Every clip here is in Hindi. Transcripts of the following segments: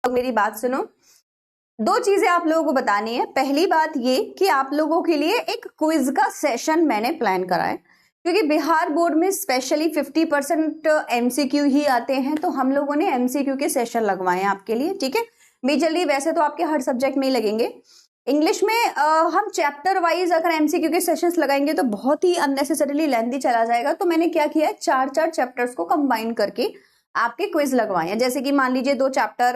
तो मेरी बात सुनो, दो चीजें आप लोगों को बतानी है। पहली बात ये कि आप लोगों के लिए एक क्विज का सेशन मैंने प्लान करा है, क्योंकि बिहार बोर्ड में स्पेशली 50% एमसीक्यू ही आते हैं, तो हम लोगों ने एमसीक्यू के सेशन लगवाए हैं आपके लिए, ठीक है। मेजरली वैसे तो आपके हर सब्जेक्ट में ही लगेंगे। इंग्लिश में हम चैप्टर वाइज अगर एमसीक्यू के सेशंस लगाएंगे तो बहुत ही अननेसेसरीली लेंथी चला जाएगा, तो मैंने क्या किया है, 4-4 चैप्टर्स को कंबाइन करके आपके क्विज लगवाए हैं। जैसे कि मान लीजिए 2 चैप्टर,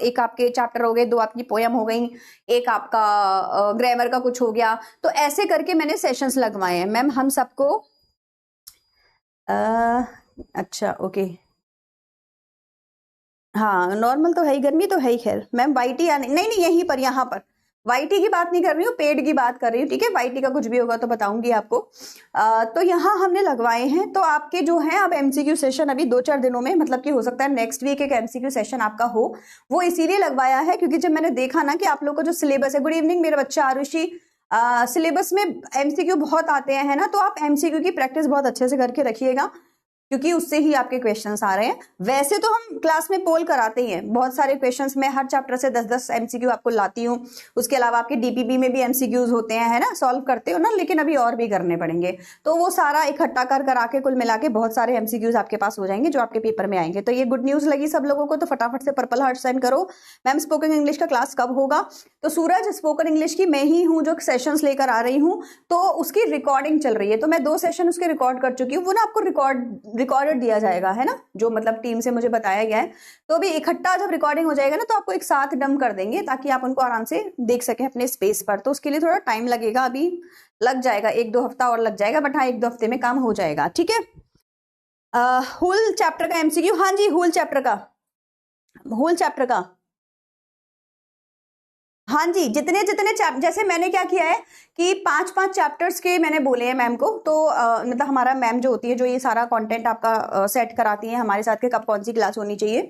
एक आपके चैप्टर हो गए, 2 आपकी पोयम हो गई, एक आपका ग्रामर का कुछ हो गया, तो ऐसे करके मैंने सेशंस लगवाए हैं। मैम हम सबको अच्छा ओके, हाँ नॉर्मल तो है ही, गर्मी तो है ही। खैर मैम वाईटी आने नहीं नहीं यहीं पर, यहाँ पर वाईटी की बात नहीं कर रही हूँ, पेड की बात कर रही हूँ, ठीक है। वाईटी का कुछ भी होगा तो बताऊंगी आपको। तो यहाँ हमने लगवाए हैं, तो आपके जो है अब एमसीक्यू सेशन अभी 2-4 दिनों में, मतलब कि हो सकता है नेक्स्ट वीक एक एमसीक्यू सेशन आपका हो। वो इसीलिए लगवाया है क्योंकि जब मैंने देखा ना कि आप लोग का जो सिलेबस है, गुड इवनिंग मेरा बच्चा आरुषि, सिलेबस में एमसीक्यू बहुत आते हैं, है ना, तो आप एमसीक्यू की प्रैक्टिस बहुत अच्छे से करके रखिएगा, क्योंकि उससे ही आपके क्वेश्चंस आ रहे हैं। वैसे तो हम क्लास में पोल कराते ही हैं, बहुत सारे क्वेश्चंस में हर चैप्टर से 10-10 एमसीक्यू आपको लाती हूँ। उसके अलावा आपके डीपीपी में भी एमसीक्यूज होते हैं, है ना, सॉल्व करते हो ना, लेकिन अभी और भी करने पड़ेंगे, तो वो सारा इकट्ठा कर करा के कुल मिला के बहुत सारे एमसीक्यूज आपके पास हो जाएंगे जो आपके पेपर में आएंगे। तो ये गुड न्यूज लगी सब लोगों को, तो फटाफट से पर्पल हार्ट सेंड करो। मैम स्पोकन इंग्लिश का क्लास कब होगा? तो सूरज, स्पोकन इंग्लिश की मैं ही हूँ जो सेशंस लेकर आ रही हूँ, तो उसकी रिकॉर्डिंग चल रही है, तो मैं 2 सेशन उसके रिकॉर्ड कर चुकी हूँ, वो ना आपको रिकॉर्डेड दिया जाएगा, है ना, जो मतलब टीम से मुझे बताया गया है। तो अभी इकट्ठा जब रिकॉर्डिंग हो जाएगा ना, तो आपको एक साथ डम कर देंगे ताकि आप उनको आराम से देख सकें अपने स्पेस पर। तो उसके लिए थोड़ा टाइम लगेगा, अभी लग जाएगा, 1-2 हफ्ता और लग जाएगा, बट हाँ 1-2 हफ्ते में काम हो जाएगा, ठीक है। होल चैप्टर का एमसीक्यू, हाँ जी होल चैप्टर का हाँ जी, जितने जितने जैसे मैंने क्या किया है कि 5-5 चैप्टर्स के मैंने बोले हैं मैम को, तो मतलब हमारा मैम जो होती है, जो ये सारा कंटेंट आपका सेट कराती है हमारे साथ के कब कौन सी क्लास होनी चाहिए,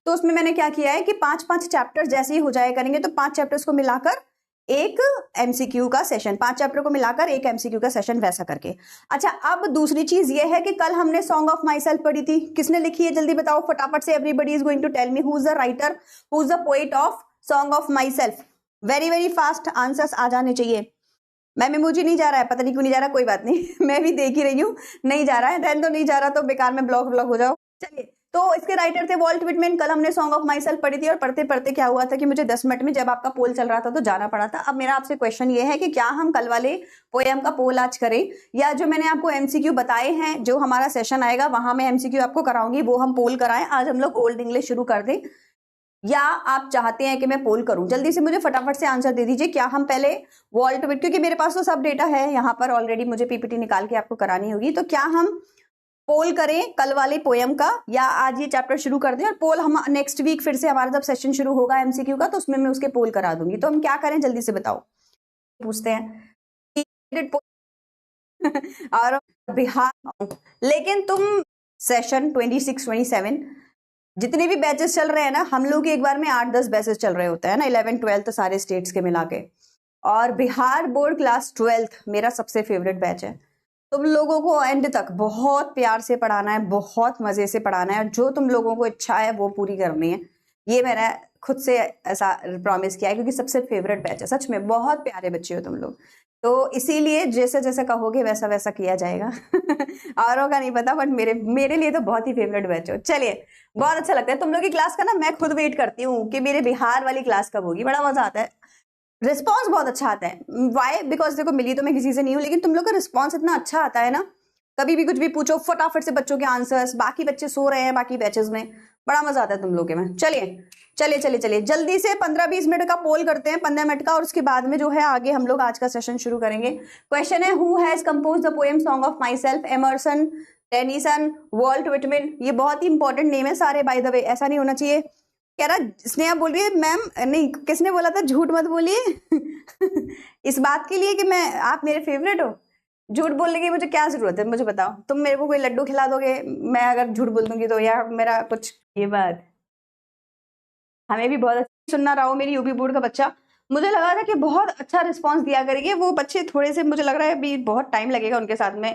तो उसमें मैंने क्या किया है कि 5-5 चैप्टर्स जैसे ही हो जाया करेंगे, तो 5 चैप्टर्स को मिलाकर एक एमसीक्यू का सेशन, 5 चैप्टर को मिलाकर एक एमसीक्यू का सेशन, वैसा करके। अच्छा, अब दूसरी चीज ये है कि कल हमने सॉन्ग ऑफ माई सेल्फ पढ़ी थी, किसने लिखी है जल्दी बताओ फटाफट से। Everybody is going to tell me who is the writer, who is the poet of song of my self. Very very fast answers आ जाने चाहिए। मैम इमोजी नहीं जा रहा है, पता नहीं क्यों नहीं जा रहा, कोई बात नहीं मैं भी देख ही रही हूँ, नहीं जा रहा है, रहने दो, नहीं जा रहा तो बेकार में ब्लॉक हो जाओ। चलिए, तो इसके राइटर थे वॉल्ट विटमैन। कल हमने सॉन्ग ऑफ माई सेल्फ पढ़ी थी, और पढ़ते पढ़ते क्या हुआ था कि मुझे 10 मिनट में, जब आपका पोल चल रहा था तो जाना पड़ा था। अब मेरा आपसे क्वेश्चन ये है कि क्या हम कल वाले पोएम का पोल आज करें, या जो मैंने आपको एमसीक्यू बताए हैं, जो हमारा सेशन आएगा वहां मैं एमसीक्यू आपको कराऊंगी, वो हम पोल कराएं। आज हम लोग ओल्ड इंग्लिश शुरू कर दें, या आप चाहते हैं कि मैं पोल करूं? जल्दी से मुझे फटाफट से आंसर दे दीजिए। क्या हम पहले वॉल्ट विट, क्योंकि मेरे पास तो सब डेटा है यहाँ पर ऑलरेडी, मुझे पीपीटी निकाल के आपको करानी होगी, तो क्या हम पोल करें कल वाले पोएम का, या आज ये चैप्टर शुरू कर दें, और पोल हम नेक्स्ट वीक फिर से हमारा जब सेशन शुरू होगा एमसीक्यू का, तो उसमें मैं उसके पोल करा दूंगी। तो हम क्या करें जल्दी से बताओ, पूछते हैं और बिहार, लेकिन तुम सेशन 26-27 जितने भी बैचेस चल रहे हैं ना, हम लोग एक बार में 8-10 बैचेस चल रहे होते हैं ना, 11-12 सारे स्टेट्स के मिला के, और बिहार बोर्ड क्लास 12 मेरा सबसे फेवरेट बैच है। तुम लोगों को एंड तक बहुत प्यार से पढ़ाना है, बहुत मजे से पढ़ाना है, और जो तुम लोगों को इच्छा है वो पूरी करनी है। ये मैंने खुद से ऐसा प्रॉमिस किया है, क्योंकि सबसे फेवरेट बैच है, सच में बहुत प्यारे बच्चे हो तुम लोग, तो इसीलिए जैसे जैसे कहोगे वैसा वैसा किया जाएगा औरों का नहीं पता, बट मेरे लिए तो बहुत ही फेवरेट बैच हो। चलिए, बहुत अच्छा लगता है तुम लोग की क्लास का ना, मैं खुद वेट करती हूँ कि मेरे बिहार वाली क्लास कब होगी, बड़ा मजा आता है, रिस्पॉन्स बहुत अच्छा आता है। वाई? बिकॉज देखो मिली तो मैं किसी से नहीं हूँ, लेकिन तुम लोग का रिस्पॉन्स इतना अच्छा आता है ना, कभी भी कुछ भी पूछो फटाफट से बच्चों के आंसर्स, बाकी बच्चे सो रहे हैं बाकी बैचेस में, बड़ा मजा आता है तुम लोग के में। चलिए चलिए चलिए चलिए, जल्दी से 15-20 मिनट का पोल करते हैं, 15 मिनट का, और उसके बाद में जो है आगे हम लोग आज का सेशन शुरू करेंगे। क्वेश्चन है, who has compose the poem song of my self? Emerson, Tennyson, Walt Whitman. ये बहुत ही इंपॉर्टेंट नेम है सारे, बाय द वे, ऐसा नहीं होना चाहिए। कह रहा स्नेहा बोल रही है मैम, नहीं किसने बोला था झूठ मत बोलिए इस बात के लिए कि मैं, आप मेरे फेवरेट हो, झूठ बोलने की मुझे क्या जरूरत है, मुझे बताओ। तुम मेरे को कोई लड्डू खिला दोगे मैं अगर झूठ बोल दूंगी तो, या मेरा कुछ, ये बात हमें भी बहुत अच्छा सुनना रहा हो। मेरी यूपी बोर्ड का बच्चा, मुझे लगा था कि बहुत अच्छा रिस्पांस दिया करेंगे वो बच्चे, थोड़े से मुझे लग रहा है अभी बहुत टाइम लगेगा उनके साथ में।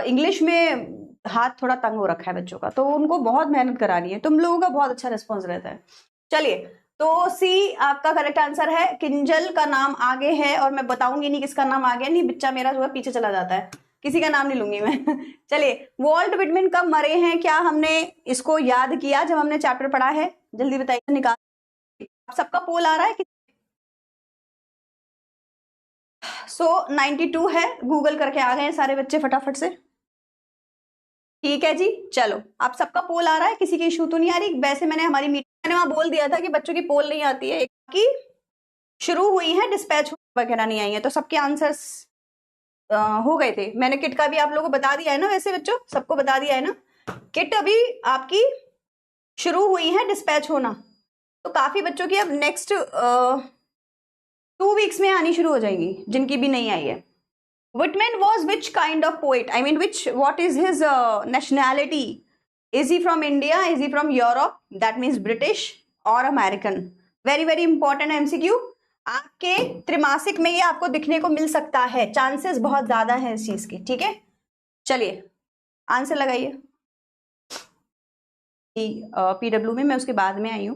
इंग्लिश में हाथ थोड़ा तंग हो रखा है बच्चों का, तो उनको बहुत मेहनत करानी है। तुम लोगों का बहुत अच्छा रिस्पांस रहता है, चलिए, तो सी आपका करेक्ट आंसर है। किंजल का नाम आगे है और मैं बताऊंगी नहीं किसका नाम आगे, नहीं बच्चा मेरा जो है पीछे चला जाता है, किसी का नाम नहीं लूंगी मैं। चलिए, वॉल्ट विटमैन कब मरे हैं? क्या हमने इसको याद किया जब हमने चैप्टर पढ़ा है? जल्दी बताइए, निकाल। आप सबका पोल आ रहा है? सो 92 है, गूगल करके आ गए हैं सारे बच्चे फटाफट से। ठीक है जी, चलो आप सबका पोल आ रहा है, किसी की इशू तो नहीं आ रही? वैसे मैंने हमारी मीटिंग मैंने वहां बोल दिया था कि बच्चों की पोल नहीं आती है, की शुरू हुई है, डिस्पैच वगैरह नहीं आई है, तो सबके आंसर्स हो गए थे। मैंने किट का भी आप लोगों को बता दिया है ना, वैसे बच्चों सबको बता दिया है ना, किट अभी आपकी शुरू हुई है डिस्पैच होना, तो काफी बच्चों की अब नेक्स्ट 2 वीक्स में आनी शुरू हो जाएंगी, जिनकी भी नहीं आई है। Whitman was which kind of poet? I mean, what is his nationality? Is he from India? Is he from Europe? That means British or American. Very very important MCQ. आपके त्रिमासिक में ये आपको दिखने को मिल सकता है, चांसेस बहुत ज्यादा है इस चीज के, ठीक है? चलिए आंसर लगाइए। PW में मैं उसके बाद में आई हूँ,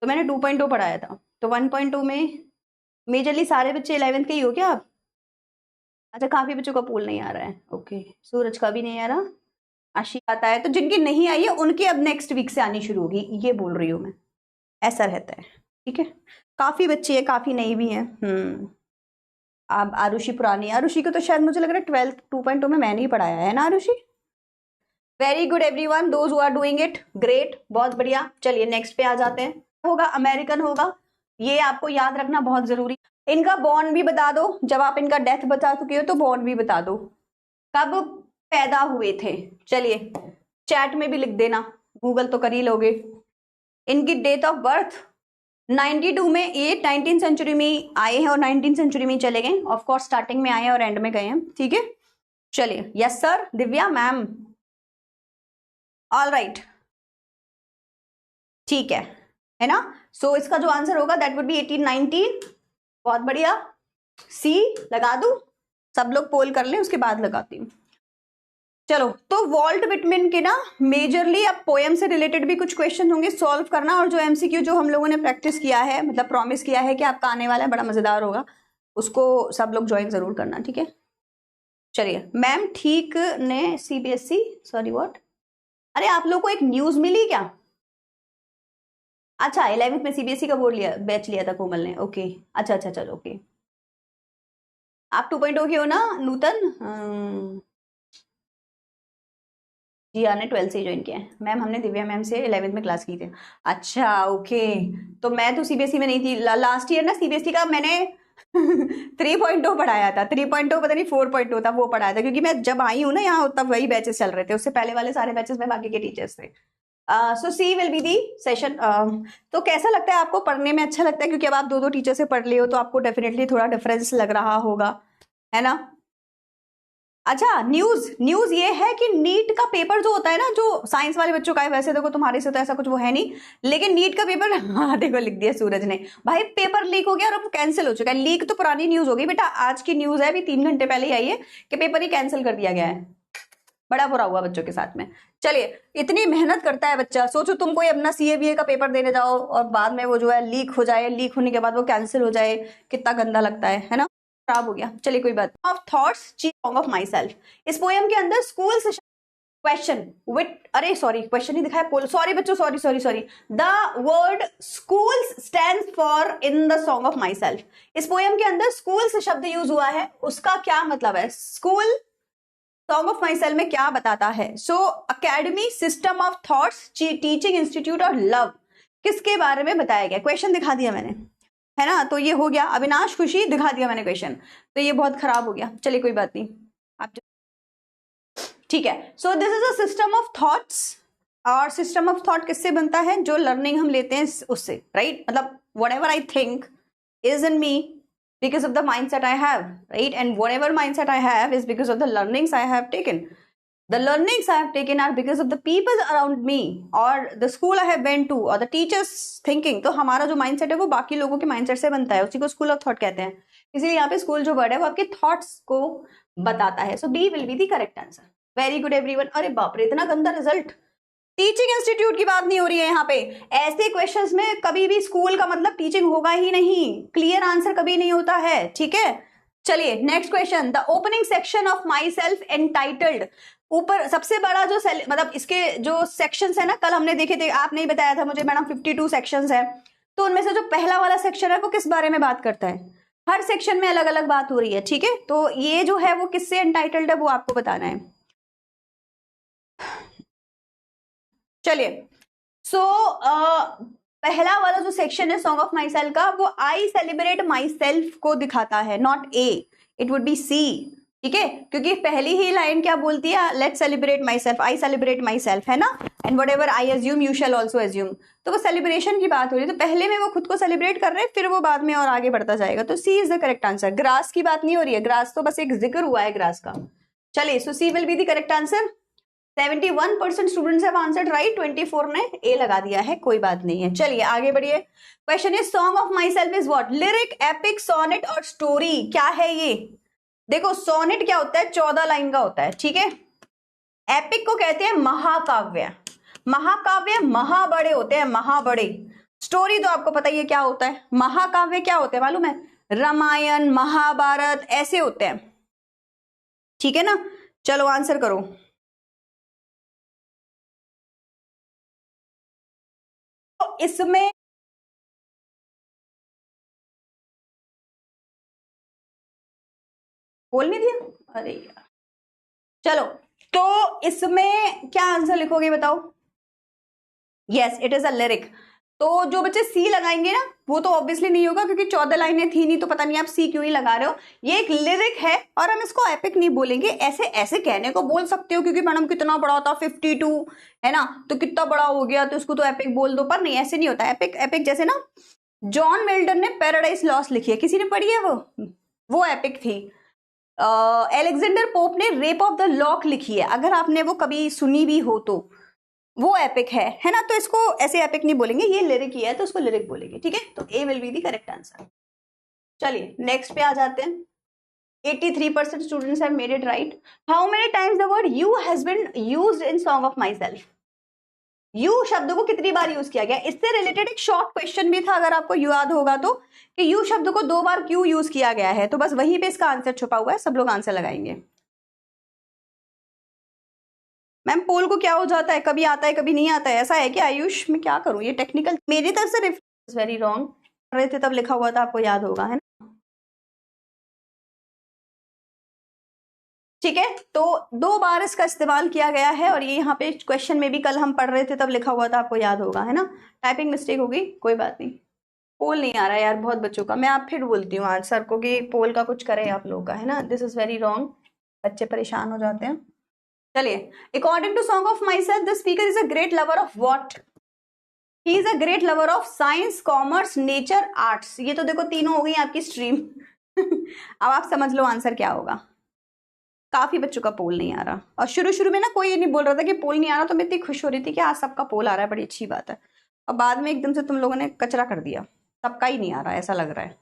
तो मैंने 2.2 पढ़ाया था, तो 1.2 में मेजरली सारे बच्चे 11th के ही हो क्या आप? अच्छा, काफी बच्चों का पोल नहीं आ रहा है, ओके। सूरज का भी नहीं आ रहा, आशी आता है, तो जिनकी नहीं आई है उनकी अब नेक्स्ट वीक से आनी शुरू होगी, ये बोल रही हूँ मैं, ऐसा रहता है, ठीक है? काफी बच्चे हैं, काफी नहीं भी हैं। अब आरुषि पुरानी, आरुषि को तो शायद मुझे लग रहा है 12th 2.2 में मैंने ही पढ़ाया है ना Arushi? Very good everyone, those who are doing it, great, बहुत बढ़िया। चलिए नेक्स्ट पे आ जाते हैं। होगा अमेरिकन होगा, ये आपको याद रखना बहुत जरूरी। इनका बॉर्न भी बता दो, जब आप इनका डेथ बता चुके हो तो बॉर्न भी बता दो, कब पैदा हुए थे। चलिए चैट में भी लिख देना, गूगल तो कर ही लोगे। इनकी डेट ऑफ बर्थ 92 में, ये 19th सेंचुरी में आए हैं और 19th सेंचुरी में चले गए, ऑफ कोर्स स्टार्टिंग में आए हैं और एंड में गए हैं, ठीक है? चलिए, yes sir, Divya ma'am, all right, ठीक है ना? सो इसका जो आंसर होगा दैट वुड बी 1819, बहुत बढ़िया। सी लगा दूं? सब लोग पोल कर लें, उसके बाद लगाती हूँ। चलो, तो वॉल्ट विटमैन के ना मेजरली अब पोएम से रिलेटेड भी कुछ क्वेश्चन होंगे, सॉल्व करना, और जो MCQ जो हम लोगों ने प्रैक्टिस किया है, मतलब प्रॉमिस किया है कि आपका आने वाला है, बड़ा मजेदार होगा, उसको सब लोग ज्वाइन जरूर करना, ठीक है? चलिए, मैम ठीक ने CBSE, सॉरी व्हाट, अरे आप लोग को एक न्यूज मिली क्या? अच्छा, 11th में CBSE का बोर्ड लिया, बैच लिया था कोमल ने, ओके, अच्छा अच्छा, चलो ओके। आप 2.0 के हो ना नूतन? जी हाँ, ने 12th से ज्वाइन किया है मैम, हमने दिव्या मैम से 11th में क्लास की थी। अच्छा ओके, तो मैं तो CBSE में नहीं थी, लास्ट ईयर ना CBSE का मैंने 3.0 पढ़ाया था, 3.0 पता नहीं 4.0 था, वो पढ़ाया था, क्योंकि मैं जब आई हूँ ना यहाँ तब वही बैचेस चल रहे थे, उससे पहले वाले सारे बैचेस में बाकी के टीचर्स थे। सो C will be the session. तो कैसा लगता है आपको पढ़ने में? अच्छा लगता है, क्योंकि अब आप 2 टीचर से पढ़ रहे हो, तो आपको डेफिनेटली थोड़ा डिफरेंस लग रहा होगा, है ना? अच्छा, न्यूज ये है कि नीट का पेपर जो होता है ना, जो साइंस वाले बच्चों का है, वैसे देखो तुम्हारे से तो ऐसा कुछ वो है नहीं, लेकिन नीट का पेपर हाँ देखो लिख दिया सूरज ने, भाई पेपर लीक हो गया और अब कैंसिल हो चुका है। लीक तो पुरानी न्यूज हो गई बेटा, आज की न्यूज है, अभी 3 घंटे पहले ही आई है कि पेपर ही कैंसिल कर दिया गया है। बड़ा बुरा हुआ बच्चों के साथ में। चलिए, इतनी मेहनत करता है बच्चा, सोचो तुम कोई अपना CA का पेपर देने जाओ और बाद में वो जो है लीक हो जाए, लीक होने के बाद वो कैंसिल हो जाए, कितना गंदा लगता है ना? खराब हो गया। चलिए कोई बात। Of thoughts song of my self, इस पोएम के अंदर स्कूल से क्वेश्चन विथ, अरे सॉरी क्वेश्चन ही दिखाया, पोल, सॉरी बच्चों, sorry sorry sorry, the word schools stands for in the song of my self. इस पोएम के अंदर स्कूल से शब्द यूज हुआ है, उसका क्या मतलब है? School song of my self में क्या बताता है? So academy, system of thoughts, teaching institute और लव, किसके बारे में बताया गया? क्वेश्चन दिखा दिया मैंने, है ना? तो ये हो गया। अविनाश खुशी दिखा दिया मैंने क्वेश्चन, तो ये बहुत खराब हो गया। चलिए कोई बात नहीं, आप ठीक है। So this is a system of thoughts, और सिस्टम ऑफ थॉट किससे बनता है? जो लर्निंग हम लेते हैं उससे, राइट? मतलब whatever I think is in me because of the mindset I have, right? And whatever mindset I have is because of the learnings I have taken. The learnings I have taken are because of the people around me or the school I have went to or the teachers thinking. तो हमारा जो mindset है वो बाकी लोगों के mindset से बनता है, उसी को school of thought कहते हैं। इसीलिए यहाँ पे school जो word है वो आपके thoughts को बताता है। So B will be the correct answer. Very good everyone. अरे बाप रे, इतना गंदा रिजल्ट, टीचिंग इंस्टीट्यूट की बात नहीं हो रही है यहाँ पे। ऐसे क्वेश्चंस में कभी भी स्कूल का मतलब टीचिंग होगा ही नहीं, क्लियर आंसर कभी नहीं होता है, ठीक है। चलिए next question, the opening section of my self entitled, ऊपर सबसे बड़ा जो मतलब इसके जो सेक्शंस है ना, कल हमने देखे थे, आप नहीं बताया था मुझे मैडम 52 सेक्शंस है, तो उनमें से जो पहला वाला सेक्शन है वो किस बारे में बात करता है? हर सेक्शन में अलग अलग बात हो रही है, ठीक है। तो ये जो है वो किससे एंटाइटल्ड है वो आपको बताना है। चलिए सो पहला वाला जो सेक्शन है सॉन्ग ऑफ माई सेल्फ का, वो आई सेलिब्रेट माई सेल्फ को दिखाता है, not A, it would be C, ठीक है, क्योंकि पहली ही लाइन क्या बोलती है, let celebrate my self, I celebrate my self, है ना, and whatever I assume you shall also assume, तो वो सेलिब्रेशन की बात हो रही है, तो पहले में वो खुद को सेलिब्रेट कर रहे हैं, फिर वो बाद में और आगे बढ़ता जाएगा, तो C is the correct answer. Grass की बात नहीं हो रही है, ग्रास तो बस एक जिक्र हुआ है ग्रास का। चलिए so C will be the correct answer. 71% students have answered right, 24 ने ए लगा दिया है, कोई बात नहीं है। चलिए आगे बढ़िए। Question is song of my self is what? Lyric, epic, sonnet और स्टोरी। क्या है ये? देखो सोनेट क्या होता है, 14 लाइन का होता है, ठीक है। एपिक को कहते हैं महाकाव्य, महाकाव्य महाबड़े होते हैं, महाबड़े। स्टोरी तो आपको पता ही है क्या होता है, महाकाव्य क्या होते हैं मालूम है? रामायण, महाभारत ऐसे होते हैं, ठीक है ना। चलो आंसर करो। तो इसमें बोल नहीं दिया, अरे यार। चलो तो इसमें क्या आंसर लिखोगे बताओ? Yes it is a lyric. तो जो बच्चे सी लगाएंगे ना वो तो ऑब्वियसली नहीं होगा, क्योंकि 14 लाइनें थी नहीं, तो पता नहीं आप सी क्यों ही लगा रहे हो। ये एक लिरिक है और हम इसको एपिक नहीं बोलेंगे, ऐसे ऐसे कहने को बोल सकते हो, क्योंकि मैडम कितना बड़ा था 52 है ना, तो कितना बड़ा हो गया तो इसको तो एपिक बोल दो, पर नहीं ऐसे नहीं होता। एपिक एपिक जैसे ना जॉन मिल्टन ने पैराडाइज लॉस्ट लिखी है, किसी ने पढ़ी है वो एपिक थी। एलेक्जेंडर पोप ने रेप ऑफ द लॉक लिखी है, अगर आपने वो कभी सुनी भी हो तो वो एपिक है ना, तो इसको ऐसे एपिक नहीं बोलेंगे, ये लिरिक ही है तो उसको लिरिक बोलेंगे, ठीक है। तो A will be the correct answer. चलिए नेक्स्ट पे आ जाते हैं। 83% students have made it right. How many times the word you has been used in song of my self? You शब्द को कितनी बार यूज किया गया? इससे रिलेटेड एक शॉर्ट क्वेश्चन भी था, अगर आपको याद होगा तो, कि यू शब्द को 2 बार क्यों यूज किया गया है, तो बस वहीं पे इसका आंसर छुपा हुआ है, सब लोग आंसर लगाएंगे। मैम पोल को क्या हो जाता है, कभी आता है कभी नहीं आता है, ऐसा है कि आयुष मैं क्या करूं, ये टेक्निकल मेरी तरफ से वेरी रॉन्ग रहे थे, तब लिखा हुआ था, आपको याद होगा, है ना, ठीक है। तो 2 बार इसका इस्तेमाल किया गया है, और ये यहाँ पे क्वेश्चन में भी कल हम पढ़ रहे थे तब लिखा हुआ था, आपको याद होगा, है ना। टाइपिंग मिस्टेक होगी, कोई बात नहीं। पोल नहीं आ रहा है यार बहुत बच्चों का, मैं आप फिर बोलती हूँ आज सर को कि पोल का कुछ करें आप लोग का, है ना, दिस इज वेरी रॉन्ग, बच्चे परेशान हो जाते हैं। चलिए, according to song of my self the speaker is a great lover of what? He is a great lover of science, commerce, nature, arts. ये तो देखो तीनों हो गई आपकी स्ट्रीम। अब आप समझ लो आंसर क्या होगा। काफी बच्चों का पोल नहीं आ रहा, और शुरू शुरू में ना कोई नहीं बोल रहा था कि पोल नहीं आ रहा, तो मैं इतनी खुश हो रही थी कि आज सबका पोल आ रहा है, बड़ी अच्छी बात है। और बाद में एकदम से तुम लोगों ने कचरा कर दिया, सबका ही नहीं आ रहा ऐसा लग रहा है।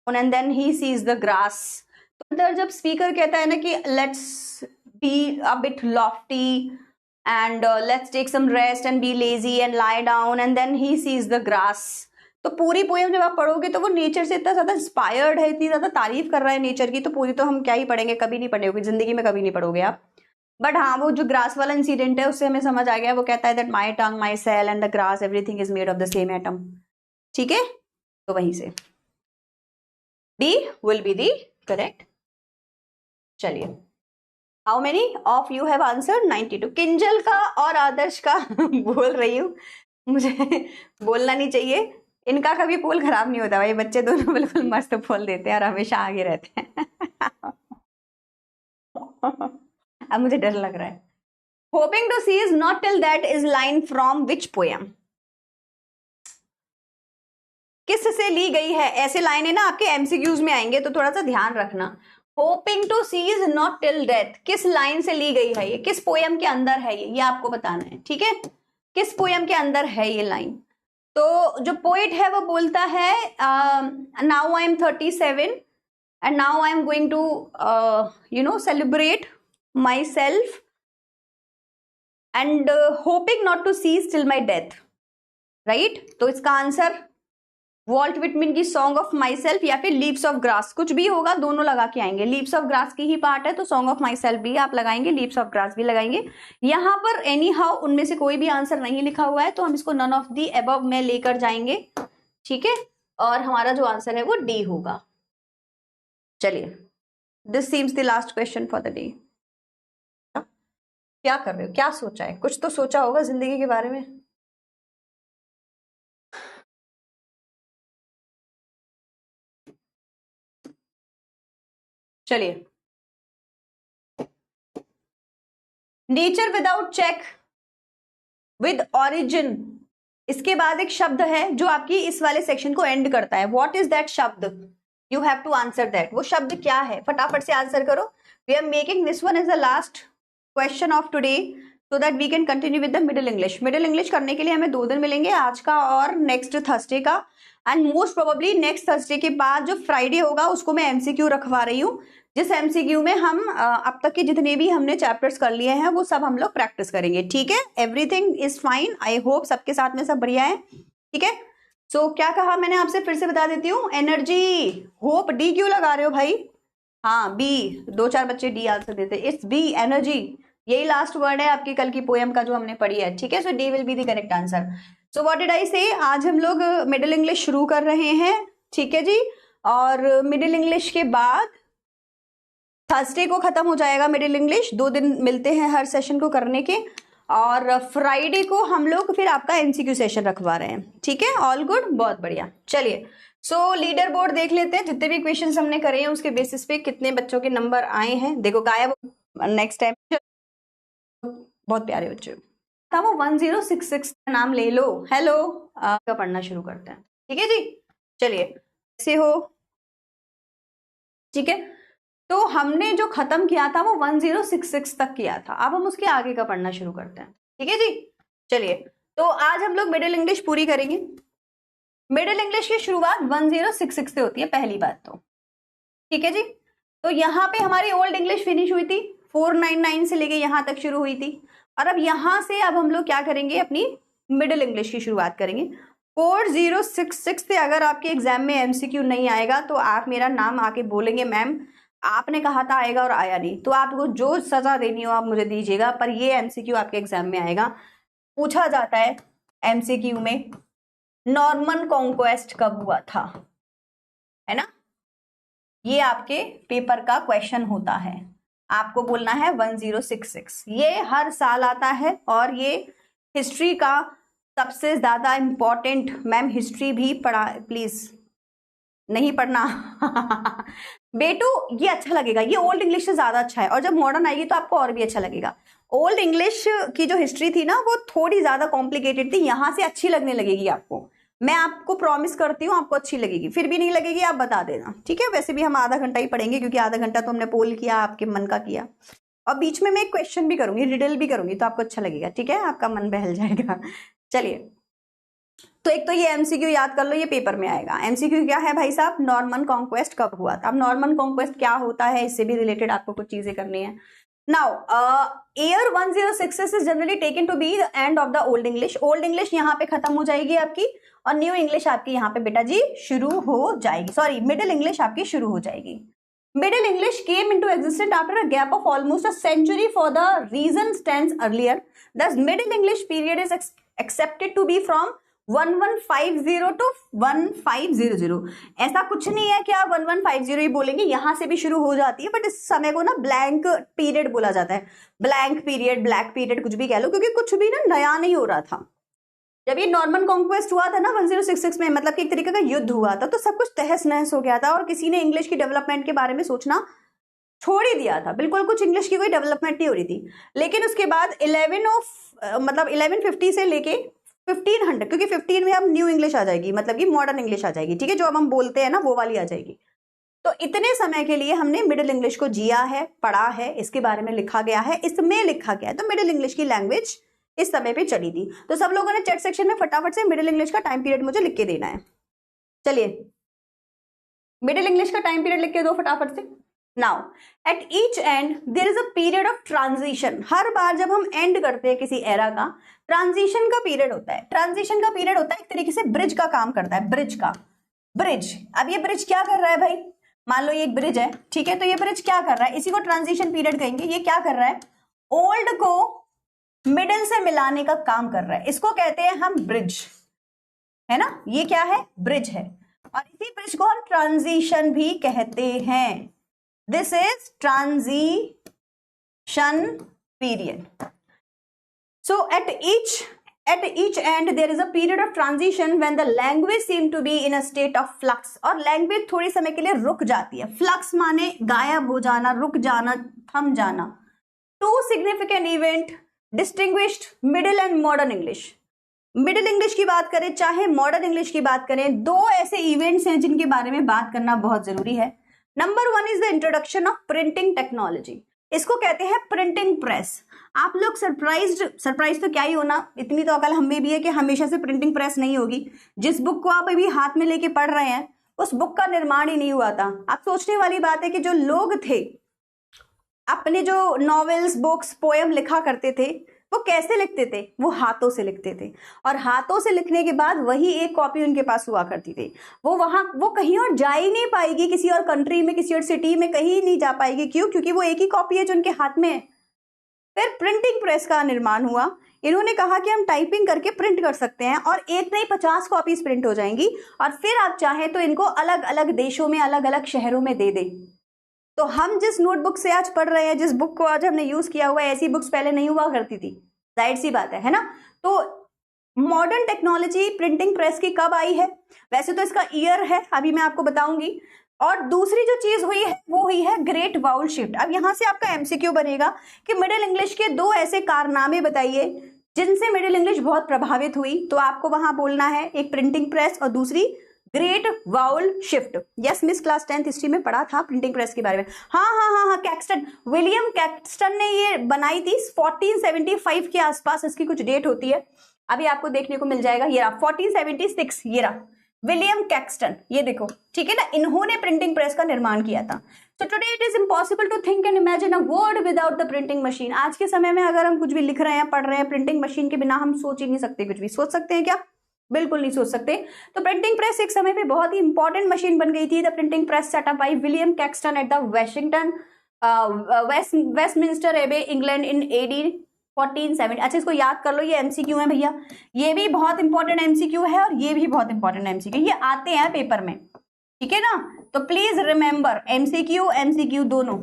And then he sees the grass, तो अंदर जब स्पीकर कहता है ना कि let's be a bit lofty and let's take some rest and be lazy and lie down and then he sees the grass, तो पूरी पोएम जब आप पढ़ोगे तो वो नेचर से इतना ज्यादा इंस्पायर्ड है, इतनी ज्यादा तारीफ कर रहा है नेचर की, तो पूरी तो हम क्या ही पढ़ेंगे, कभी नहीं पढ़े, जिंदगी में कभी नहीं पढ़ोगे आप। बट हाँ वो जो ग्रास वाला इंसिडेंट है उससे हमें समझ आ गया, वो कहता है that my tongue, my cell and the grass everything is made of the same atom, ठीक है। तो वहीं से D will be the correct. चलिए, how many of you have answered? 92। Kinjal का और आदर्श का बोल रही हूँ, मुझे बोलना नहीं चाहिए, इनका कभी पोल खराब नहीं होता भाई, बच्चे दोनों बिल्कुल मस्त पोल देते हैं और हमेशा आगे रहते हैं। अब मुझे डर लग रहा है। Hoping to see is not till that is line from which poem? किस से ली गई है? ऐसे लाइनें ना आपके एमसीक्यूज में आएंगे, तो थोड़ा सा ध्यान रखना। Hoping to see is not till death, किस लाइन से ली गई है ये, किस पोएम के अंदर है ये आपको बताना है, ठीक है। किस पोएम के अंदर है ये लाइन? तो जो पोइट है वो बोलता है now I am 37 and now I am going to celebrate my self and hoping not to cease till my death, right. तो इसका आंसर वॉल्ट विटमिन की सॉन्ग ऑफ माई सेल्फ या फिर लीव्स ऑफ ग्रास, कुछ भी होगा, दोनों लगा के आएंगे। लीव्स ऑफ ग्रास की ही पार्ट है तो सॉन्ग ऑफ माई सेल्फ भी आप लगाएंगे, लीव्स ऑफ ग्रास भी लगाएंगे। यहां पर एनी हाउ उनमें से कोई भी आंसर नहीं लिखा हुआ है तो हम इसको नन ऑफ दी अबव में लेकर जाएंगे, ठीक है। और हमारा जो आंसर है वो डी होगा। चलिए, this seems the last question for the day. क्या कर रहे हो, क्या सोचा है? कुछ तो सोचा होगा जिंदगी के बारे में। चलिए, nature without check with origin, इसके बाद एक शब्द है जो आपकी इस वाले सेक्शन को एंड करता है। व्हाट इज दैट शब्द? You have to answer that. वो शब्द क्या है? फटाफट से आंसर करो। We are making this one as the last question of today so that we can continue with the middle English. Middle English करने के लिए हमें 2 दिन मिलेंगे, आज का और नेक्स्ट थर्सडे का। And most probably next Thursday के बाद जो फ्राइडे होगा उसको मैं एमसीक्यू रखवा रही हूँ, जिस एमसीक्यू में हम अब तक के जितने भी हमने चैप्टर्स कर लिए हैं वो सब हम लोग प्रैक्टिस करेंगे, ठीक है। Everything is fine, I hope सबके साथ में सब बढ़िया है, ठीक है। सो क्या कहा मैंने आपसे, फिर से बता देती हूँ। एनर्जी, होप, डी क्यों लगा रहे हो भाई? हाँ, बी, 2-4 बच्चे डी आंसर देते। It's B, energy. यही लास्ट वर्ड है आपकी कल की पोएम का जो हमने पढ़ी है, ठीक है। So D will be the correct answer. So what did I say, आज हम लोग मिडिल इंग्लिश शुरू कर रहे हैं, ठीक है जी। और मिडिल इंग्लिश के बाद थर्सडे को खत्म हो जाएगा मिडिल इंग्लिश। 2 दिन मिलते हैं हर सेशन को करने के, और फ्राइडे को हम लोग फिर आपका एमसीक्यू सेशन रखवा रहे हैं, ठीक है। ऑल गुड, बहुत बढ़िया। चलिए, सो लीडर बोर्ड देख लेते हैं, जितने भी क्वेश्चंस हमने करे हैं उसके बेसिस पे कितने बच्चों के नंबर आए हैं। देखो गायब नेक्स्ट टाइम, बहुत प्यारे बच्चे था वो। 1066 का नाम ले लो। हेलो, का पढ़ना शुरू करते हैं, ठीक है जी। चलिए, कैसे हो? ठीक है, तो हमने जो खत्म किया था वो 1066 तक किया था। अब हम उसके आगे का पढ़ना शुरू करते हैं, ठीक है जी। चलिए, तो आज हम लोग मिडिल इंग्लिश पूरी करेंगे। मिडिल इंग्लिश की शुरुआत 1066 से होती है, पहली बात तो, ठीक है जी। तो यहाँ पे हमारी ओल्ड इंग्लिश फिनिश हुई थी, 499 से लेके यहाँ तक शुरू हुई थी। और अब यहाँ से अब हम लोग क्या करेंगे, अपनी मिडिल इंग्लिश की शुरुआत करेंगे। 4066 से अगर आपके एग्जाम में एमसीक्यू नहीं आएगा तो आप मेरा नाम आके बोलेंगे, मैम आपने कहा था आएगा और आया नहीं, तो आपको जो सजा देनी हो आप मुझे दीजिएगा, पर ये एमसीक्यू आपके एग्जाम में आएगा। पूछा जाता है एमसीक्यू में, नॉर्मन कॉन्क्वेस्ट कब हुआ था, है ना। ये आपके पेपर का क्वेश्चन होता है, आपको बोलना है 1066। ये हर साल आता है और ये हिस्ट्री का सबसे ज्यादा इंपॉर्टेंट। मैम हिस्ट्री भी पढ़ा प्लीज, नहीं पढ़ना बेटू, ये अच्छा लगेगा, ये ओल्ड इंग्लिश से ज्यादा अच्छा है, और जब मॉडर्न आएगी तो आपको और भी अच्छा लगेगा। ओल्ड इंग्लिश की जो हिस्ट्री थी ना वो थोड़ी ज्यादा कॉम्प्लिकेटेड थी, यहां से अच्छी लगने लगेगी आपको, मैं आपको प्रॉमिस करती हूँ आपको अच्छी लगेगी। फिर भी नहीं लगेगी आप बता देना, ठीक है। वैसे भी हम आधा घंटा ही पढ़ेंगे क्योंकि आधा घंटा तो हमने पोल किया, आपके मन का किया, और बीच में मैं एक क्वेश्चन भी करूंगी, रिडल भी करूंगी, तो आपको अच्छा लगेगा, ठीक है, आपका मन बहल जाएगा। चलिए, तो एक तो ये एमसीक्यू याद कर लो, ये पेपर में आएगा। एमसीक्यू क्या है भाई साहब, नॉर्मन कॉन्क्वेस्ट कब हुआ था। अब नॉर्मन कॉन्क्वेस्ट क्या होता है, इससे भी रिलेटेड आपको कुछ चीजें करनी है। Now year 1066 is generally taken to be the end of the old English. Old English यहाँ पे खत्म हो जाएगी आपकी, और न्यू इंग्लिश आपकी यहाँ पे बेटा जी शुरू हो जाएगी। सॉरी, मिडिल इंग्लिश आपकी शुरू हो जाएगी। Middle English came into existence after a gap of almost a century for the reason stands earlier. Thus, Middle English period is accepted to be from 1150 to 1500। ऐसा कुछ नहीं है कि आप 1150 ही बोलेंगे, यहां से भी शुरू हो जाती है, बट इस समय को ना ब्लैंक पीरियड बोला जाता है। ब्लैंक पीरियड, ब्लैक पीरियड, कुछ भी कह लो, क्योंकि कुछ भी ना नया नहीं हो रहा था। जब ये नॉर्मन कॉन्क्वेस्ट हुआ था ना 1066 में, मतलब कि एक तरीके का युद्ध हुआ था, तो सब कुछ तहस नहस हो गया था और किसी ने इंग्लिश की डेवलपमेंट के बारे में सोचना छोड़ ही दिया था। बिल्कुल कुछ इंग्लिश की कोई डेवलपमेंट नहीं हो रही थी। लेकिन उसके बाद 1150 से लेके 1500, क्योंकि 15 में अब न्यू इंग्लिश आ जाएगी, मतलब कि मॉडर्न इंग्लिश आ जाएगी, ठीक है, जो अब हम बोलते हैं ना वो वाली आ जाएगी। तो इतने समय के लिए हमने मिडिल इंग्लिश को जिया है, पढ़ा है, इसके बारे में लिखा गया है, इसमें लिखा गया है। तो मिडिल इंग्लिश की लैंग्वेज इस समय पे चली थी। तो सब लोगों ने चैट सेक्शन में फटाफट से मिडिल इंग्लिश का टाइम पीरियड मुझे लिख के देना है। चलिए, मिडिल इंग्लिश का टाइम पीरियड लिख के दो फटाफट से। Now at each end there is a period of transition. हर बार जब हम एंड करते हैं किसी एरा का, ट्रांजिशन का पीरियड होता है। ट्रांजिशन का पीरियड होता है एक तरीके से ब्रिज का काम करता है, ब्रिज का। ब्रिज, अब ये ब्रिज क्या कर रहा है भाई, मान लो ये एक ब्रिज है, ठीक है, तो ये ब्रिज क्या कर रहा है, इसी को ट्रांजिशन पीरियड कहेंगे। ये क्या कर रहा है, ओल्ड को मिडिल से मिलाने का काम कर रहा है, इसको कहते हैं हम ब्रिज, है ना, ये क्या है, ब्रिज है। और इसी ब्रिज को हम ट्रांजिशन भी कहते हैं। This is transition period. So at each end there is a period of transition when the language seem to be in a state of flux। और लैंग्वेज थोड़ी समय के लिए रुक जाती है। फ्लक्स माने गायब हो जाना, रुक जाना, थम जाना। Two significant event distinguished middle and modern English. Middle English की बात करें चाहे मॉडर्न इंग्लिश की बात करें, दो ऐसे इवेंट्स हैं जिनके बारे में बात करना बहुत जरूरी है। Number one is the introduction of printing technology. इसको कहते हैं प्रिंटिंग प्रेस। आप लोग सरप्राइज तो क्या ही होना, इतनी तो अकल हमें भी है कि हमेशा से प्रिंटिंग प्रेस नहीं होगी। जिस बुक को आप अभी हाथ में लेके पढ़ रहे हैं उस बुक का निर्माण ही नहीं हुआ था। आप सोचने वाली बात है कि जो लोग थे अपने जो नॉवेल्स, बुक्स, पोएम लिखा करते थे वो कैसे लिखते थे, वो हाथों से लिखते थे। और हाथों से लिखने के बाद वही एक कॉपी उनके पास हुआ करती थी। वो कहीं और जा ही नहीं पाएगी, किसी और कंट्री में, किसी और सिटी में कहीं नहीं जा पाएगी। क्यों? क्योंकि वो एक ही कॉपी है जो उनके हाथ में है। फिर प्रिंटिंग प्रेस का निर्माण हुआ। इन्होंने कहा कि हम टाइपिंग करके प्रिंट कर सकते हैं और एक नहीं 50 कॉपीज प्रिंट हो जाएंगी और फिर आप चाहें तो इनको अलग अलग देशों में, अलग अलग शहरों में दे दें। तो हम जिस नोटबुक से आज पढ़ रहे हैं, जिस बुक को आज हमने यूज किया हुआ है, ऐसी बुक्स पहले नहीं हुआ करती थी। जाहिर सी बात है ना। तो मॉडर्न टेक्नोलॉजी प्रिंटिंग प्रेस की कब आई है, वैसे तो इसका ईयर है अभी मैं आपको बताऊंगी। और दूसरी जो चीज हुई है वो हुई है ग्रेट वाउल शिफ्ट। अब यहां से आपका एमसीक्यू बनेगा कि मिडिल इंग्लिश के दो ऐसे कारनामे बताइए जिनसे मिडिल इंग्लिश बहुत प्रभावित हुई। तो आपको वहां बोलना है एक प्रिंटिंग प्रेस और दूसरी great vowel shift. Yes miss, class 10th history में पढ़ा था प्रिंटिंग प्रेस के बारे में। हाँ, कैक्सटन, विलियम कैक्सटन ने ये बनाई थी 1475 के आसपास, इसकी कुछ डेट होती है, अभी आपको देखने को मिल जाएगा। ये रहा 1476, ये रहा विलियम कैक्सटन, ये देखो, ठीक है ना, इन्होंने प्रिंटिंग प्रेस का निर्माण किया था। So today it is impossible to think and imagine a word without the printing machine. आज के समय में अगर हम कुछ भी लिख रहे हैं, पढ़ रहे हैं, प्रिंटिंग मशीन के बिना हम सोच ही नहीं सकते कुछ भी। सोच सकते हैं क्या? बिल्कुल नहीं सोच सकते। तो प्रिंटिंग प्रेस एक समय पे बहुत ही इंपॉर्टेंट मशीन बन गई थी। The printing press setup by William Caxton at the Westminster एबे इंग्लैंड इन AD 1470। अच्छा, इसको याद कर लो, ये एमसीक्यू है भैया, ये भी बहुत इंपॉर्टेंट एमसीक्यू है और ये भी बहुत इंपॉर्टेंट एमसीक्यू, ये आते हैं पेपर में, ठीक है ना। तो प्लीज रिमेंबर एमसीक्यू दोनों।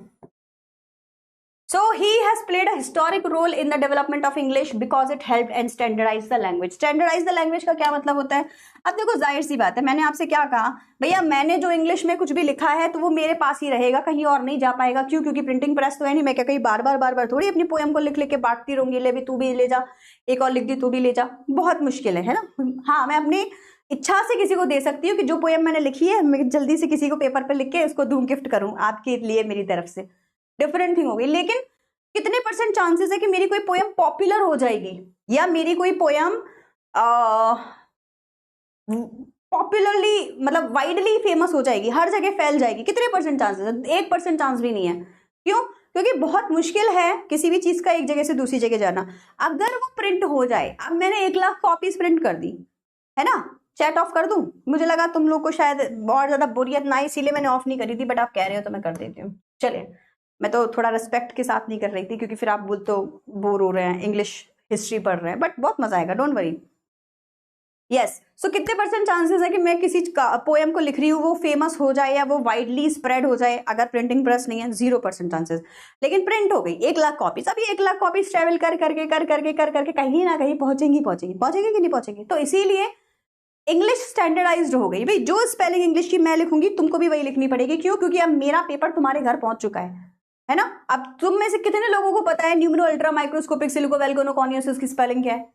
So he has played a historic role in the development of English because it helped and standardized the language। Standardized the language का क्या मतलब होता है? अब देखो, जाहिर सी बात है, मैंने आपसे क्या कहा भैया, मैंने जो इंग्लिश में कुछ भी लिखा है तो वो मेरे पास ही रहेगा, कहीं और नहीं जा पाएगा। क्यों? क्योंकि प्रिंटिंग प्रेस तो है नहीं। मैं क्या कहीं बार बार थोड़ी अपनी पोएम को लिख के बांटती रहूंगी, ले भी तू भी ले जा, एक और लिख दी तू भी ले जा, बहुत मुश्किल है ना। हाँ, मैं अपनी इच्छा से किसी को दे सकती हूँ कि जो पोएम मैंने लिखी है मैं जल्दी से किसी को पेपर पर लिख के उसको दूं, गिफ्ट करूं आपके लिए मेरी तरफ से, डिफरेंट थिंग हो गई। लेकिन कितने % चांसेस है कि मेरी कोई पोएम पॉपुलर हो जाएगी या मेरी कोई पोएम पॉपुलरली मतलब वाइडली फेमस हो जाएगी, हर जगह फैल जाएगी? कितने % चांसेस है? 1% चांस भी नहीं है। क्यों? क्योंकि बहुत मुश्किल है किसी भी चीज का एक जगह से दूसरी जगह जाना। अगर वो प्रिंट हो जाए, अब मैंने 1 लाख कॉपीज प्रिंट कर दी है ना, चैट ऑफ कर दूं? मुझे लगा तुम लोग को शायद बहुत ज्यादा बोरियत ना, इसीलिए मैंने ऑफ नहीं करी थी, बट आप कह रहे हो तो मैं कर देती हूँ। चलिए, मैं तो थोड़ा रिस्पेक्ट के साथ नहीं कर रही थी क्योंकि फिर आप बोल तो बोर हो रहे हैं, इंग्लिश हिस्ट्री पढ़ रहे हैं, बट बहुत मजा आएगा, डोंट वरी। यस, सो कितने % चांसेस है कि मैं किसी पोएम को लिख रही हूँ वो फेमस हो जाए या वो वाइडली स्प्रेड हो जाए? अगर प्रिंटिंग प्रेस नहीं है 0% चांसेस। लेकिन प्रिंट हो गई 1 लाख कॉपीज, अभी 1 लाख कॉपीज ट्रेवल कर करके कहीं ना कहीं पहुंचेंगी कि नहीं पहुंचेंगी? तो इसीलिए इंग्लिश स्टैंडर्डाइज्ड हो गई। भाई, जो स्पेलिंग इंग्लिश की मैं लिखूंगी तुमको भी वही लिखनी पड़ेगी। क्यों? क्योंकि अब मेरा पेपर तुम्हारे घर पहुंच चुका है ना। अब तुम में से कितने लोगों को पता है न्यूमेरो अल्ट्रा माइक्रोस्कोपिक सिलिको वेलगोनो कॉनियसिस की स्पेलिंग क्या है?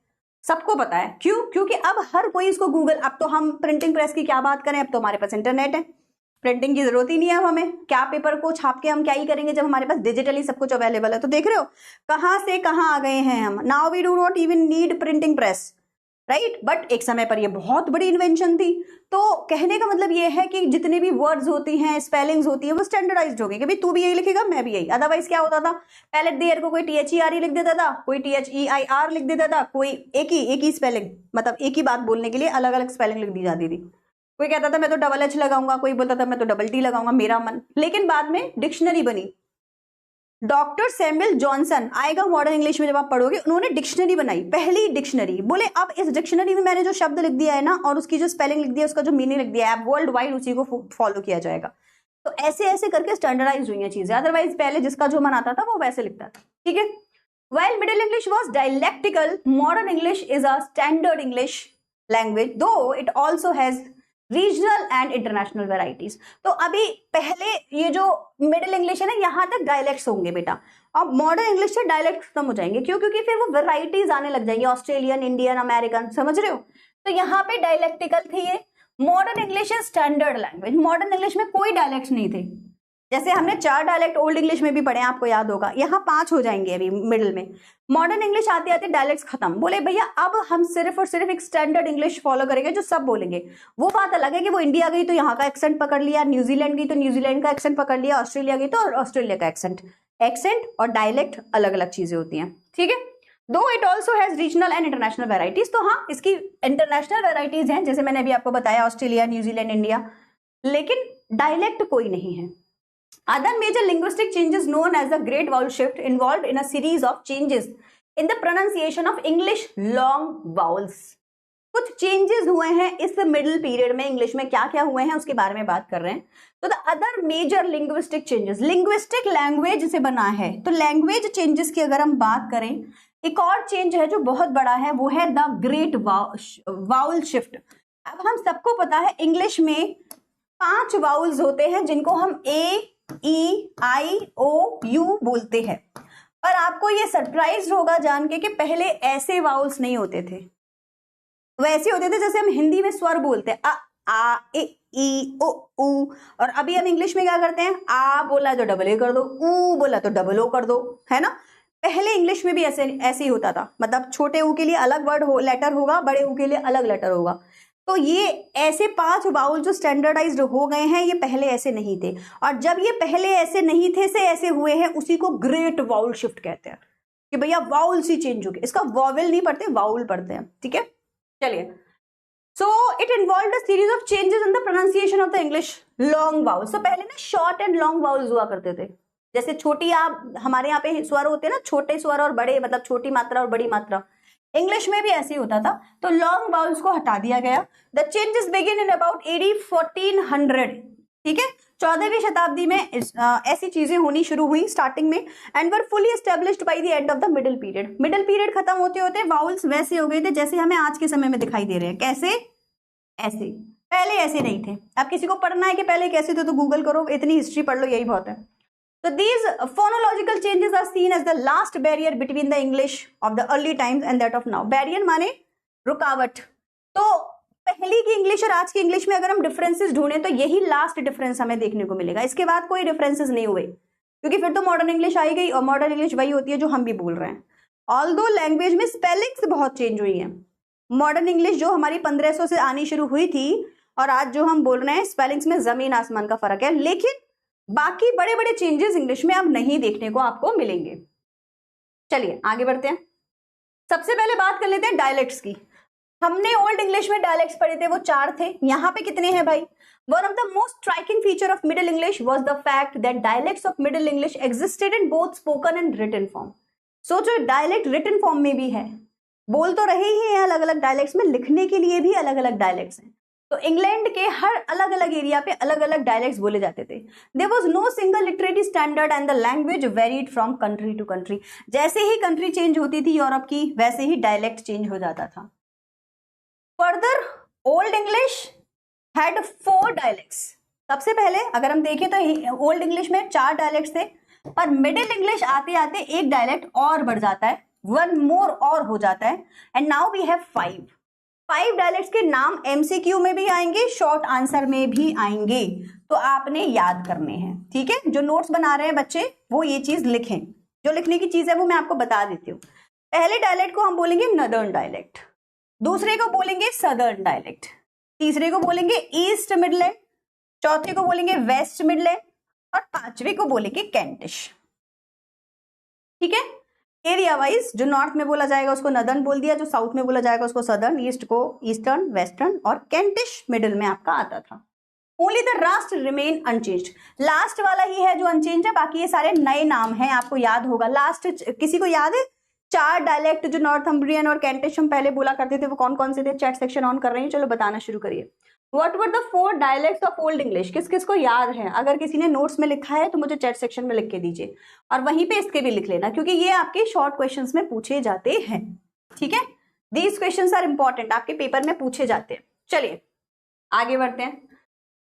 सबको पता है। क्यों? क्योंकि अब हर कोई इसको गूगल, अब तो हम प्रिंटिंग प्रेस की क्या बात करें, अब तो हमारे पास इंटरनेट है, प्रिंटिंग की जरूरत ही नहीं है अब हमें। क्या पेपर को छाप के हम क्या ही करेंगे जब हमारे पास डिजिटली सब कुछ अवेलेबल है। तो देख रहे हो कहां से कहां आ गए हैं हम। Now we do not even need printing press, right. But एक समय पर ये बहुत बड़ी इन्वेंशन थी। तो कहने का मतलब ये है कि जितने भी वर्ड्स होती हैं, स्पेलिंग्स होती है, वो स्टैंडर्डाइज्ड हो गई कि भाई तू भी यही लिखेगा, मैं भी यही। अदरवाइज क्या होता था, पहले देर को कोई THERE लिख देता था, कोई THEIR लिख देता था, कोई एक ही स्पेलिंग, मतलब एक ही बात बोलने के लिए अलग अलग स्पेलिंग लिख दी जाती थी। कोई कहता था मैं तो DH लगाऊंगा, कोई बोलता था मैं तो DT लगाऊंगा, मेरा मन। लेकिन बाद में डिक्शनरी बनी। डॉक्टर सैमुअल जॉनसन, आएगा मॉडर्न इंग्लिश में जब आप पढ़ोगे, उन्होंने डिक्शनरी बनाई, पहली डिक्शनरी। बोले अब इस डिक्शनरी में मैंने जो शब्द लिख दिया है ना, और उसकी जो स्पेलिंग लिख दिया है, उसका जो मीनिंग लिख दिया है, वर्ल्ड वाइड उसी को फॉलो किया जाएगा। तो ऐसे ऐसे करके स्टैंडर्डाइज हुई हैं चीजें। अदरवाइज पहले जिसका जो मन आता था वो वैसे लिखता था, ठीक है। While Middle English was dialectical, Modern English is a standard English language, though it also has regional and international varieties. तो अभी पहले ये जो मिडिल इंग्लिश है ना, यहाँ तक डायलेक्ट्स होंगे बेटा। अब मॉडर्न इंग्लिश से डायलेक्ट खत्म हो जाएंगे, क्यों? क्योंकि फिर वो वेराइटीज आने लग जाएंगी, ऑस्ट्रेलियन, इंडियन, अमेरिकन, समझ रहे हो। तो यहाँ पे डायलेक्टिकल थी ये। Modern English is standard language. Modern English में कोई डायलेक्ट नहीं थे। जैसे हमने 4 डायलेक्ट ओल्ड इंग्लिश में भी पढ़े, आपको याद होगा, यहाँ 5 हो जाएंगे अभी मिडिल में। मॉडर्न इंग्लिश आते आते डायलेक्ट्स खत्म। बोले भैया अब हम सिर्फ और सिर्फ एक स्टैंडर्ड इंग्लिश फॉलो करेंगे जो सब बोलेंगे। वो बात अलग है कि वो इंडिया गई तो यहाँ का एक्सेंट पकड़ लिया, न्यूजीलैंड गई तो न्यूजीलैंड का एक्सेंट पकड़ लिया, ऑस्ट्रेलिया गई तो ऑस्ट्रेलिया का एक्सेंट और डायलेक्ट अलग अलग चीजें होती हैं, ठीक है। दो it also has regional and international varieties. तो हाँ, इसकी इंटरनेशनल वेराइटीज हैं, जैसे मैंने अभी आपको बताया, ऑस्ट्रेलिया, न्यूजीलैंड, इंडिया, लेकिन डायलेक्ट कोई नहीं है। Other major linguistic changes known as the Great Vowel Shift involved in a series of changes in the pronunciation of English long vowels. कुछ चेंजेस हुए हैं इस मिडिल पीरियड में, इंग्लिश में क्या क्या हुए हैं उसके बारे में बात कर रहे हैं। तो the other major linguistic changes, linguistic language से बना है, तो लैंग्वेज चेंजेस की अगर हम बात करें, एक और चेंज है जो बहुत बड़ा है, वो है द ग्रेट वाउल शिफ्ट। अब हम सबको पता है इंग्लिश में 5 वाउल्स होते हैं जिनको हम A-E-I-O-U बोलते हैं। पर आपको ये सरप्राइज होगा जान के कि पहले ऐसे वाउल्स नहीं होते थे। वैसे होते थे जैसे हम हिंदी में स्वर बोलते हैं, अ, आ, ए, ई, ओ, ऊ। और अभी हम इंग्लिश में क्या करते हैं, आ बोला तो डबल ए कर दो, ऊ बोला तो डबल ओ कर दो, है ना। पहले इंग्लिश में भी ऐसे ही होता था, मतलब छोटे ऊ के लिए अलग वर्ड लेटर होगा, बड़े ऊ के लिए अलग लेटर होगा। तो ये ऐसे 5 वाउल जो स्टैंडर्डाइज्ड हो गए हैं, ये पहले ऐसे नहीं थे। और जब ये पहले ऐसे नहीं थे से ऐसे हुए हैं, उसी को ग्रेट वाउल शिफ्ट कहते हैं कि भैया वाउल सी चेंज हो गई। इसका वॉवेल नहीं पढ़ते, वाउल पढ़ते हैं, ठीक है। चलिए, so it involved a series of changes in the pronunciation of the English long vowels. तो पहले ना शॉर्ट एंड लॉन्ग वाउल्स हुआ करते थे। जैसे छोटी, आप हमारे यहाँ पे स्वर होते हैं ना, छोटे स्वर और बड़े, मतलब छोटी मात्रा और बड़ी मात्रा, इंग्लिश में भी ऐसे ही होता था। तो लॉन्ग वाउल्स को हटा दिया गया। The changes begin in about AD 1400, ठीक है। 14वीं शताब्दी में ऐसी चीजें होनी शुरू हुई स्टार्टिंग में, and were fully established by the end of the middle period. Middle period खत्म होते होते वाउल्स वैसे हो गए थे जैसे हमें आज के समय में दिखाई दे रहे हैं। कैसे? ऐसे। पहले ऐसे नहीं थे। अब किसी को पढ़ना है कि पहले कैसे थे तो गूगल करो, इतनी हिस्ट्री पढ़ लो, यही बहुत है। So these phonological changes are seen as the last barrier between the English of the early times and that of now. Barrier माने रुकावट। तो पहली की इंग्लिश और आज की इंग्लिश में अगर हम डिफरेंसेस ढूंढें तो यही लास्ट डिफरेंस हमें देखने को मिलेगा। इसके बाद कोई डिफरेंसेस नहीं हुए, क्योंकि फिर तो मॉडर्न इंग्लिश आई गई, और मॉडर्न इंग्लिश वही होती है जो हम भी बोल रहे हैं। ऑल्दो लैंग्वेज में स्पेलिंग्स बहुत चेंज हुई हैं। मॉडर्न इंग्लिश जो हमारी 1500 से आनी शुरू हुई थी और आज जो हम बोल रहे हैं, स्पेलिंग्स में जमीन आसमान का फर्क है। लेकिन बाकी बड़े बड़े चेंजेस इंग्लिश में अब नहीं देखने को आपको मिलेंगे। चलिए आगे बढ़ते हैं। सबसे पहले बात कर लेते हैं डायलेक्ट्स की। हमने ओल्ड इंग्लिश में डायलेक्ट्स पढ़े थे, वो 4 थे। यहाँ पे कितने हैं भाई? One of the most striking feature of middle English was the fact that dialects of middle English existed in both spoken and written form. सोचो, डायलेक्ट रिटन फॉर्म में भी है, बोल तो रहे ही हैं अलग अलग डायलेक्ट्स में, लिखने के लिए भी अलग अलग डायलेक्ट्स हैं। तो इंग्लैंड के हर अलग अलग एरिया पे अलग अलग डायलेक्ट्स बोले जाते थे। There was no single literary standard and the language varied from country to country. जैसे ही कंट्री चेंज होती थी यूरोप की, वैसे ही डायलेक्ट चेंज हो जाता था। Further old English had 4 dialects. सबसे पहले अगर हम देखें तो ओल्ड इंग्लिश में 4 डायलेक्ट्स थे, पर मिडिल इंग्लिश आते आते एक डायलेक्ट और बढ़ जाता है, 1 मोर और हो जाता है, and now we have 5 dialects के नाम MCQ में भी आएंगे, शॉर्ट आंसर में भी आएंगे, तो आपने याद करने हैं, ठीक है। जो नोट्स बना रहे हैं बच्चे वो ये चीज लिखें, जो लिखने की चीज है वो मैं आपको बता देती हूँ। पहले डायलेक्ट को हम बोलेंगे नदर्न डायलेक्ट। दूसरे को बोलेंगे सदर्न डायलेक्ट, तीसरे को बोलेंगे ईस्ट मिडलैंड, चौथे को बोलेंगे वेस्ट मिडलैंड और पांचवे को बोलेंगे कैंटिश। ठीक है, एरिया वाइज जो नॉर्थ में बोला जाएगा उसको नदर्न बोल दिया, जो साउथ में बोला जाएगा उसको सदर्न, ईस्ट को ईस्टर्न, वेस्टर्न और कैंटिश मिडिल में आपका आता था। Only the last remain unchanged, last वाला ही है जो अनचेंज है, बाकी ये सारे नए नाम हैं, आपको याद होगा। लास्ट किसी को याद है 4 डायलेक्ट जो नॉर्थम्ब्रियन और कैंटिश हम पहले बोला करते थे वो कौन कौन से थे? चैट सेक्शन ऑन कर रहे हैं, चलो बताना शुरू करिए। What were the 4 dialects of Old English? किस किस को याद है? अगर किसी ने नोट्स में लिखा है तो मुझे चैट सेक्शन में लिख के दीजिए और वहीं पे इसके भी लिख लेना, क्योंकि ये आपके शॉर्ट क्वेश्चंस में पूछे जाते हैं। ठीक है, दीज क्वेश्चंस आर इंपॉर्टेंट, आपके पेपर में पूछे जाते हैं। चलिए आगे बढ़ते हैं।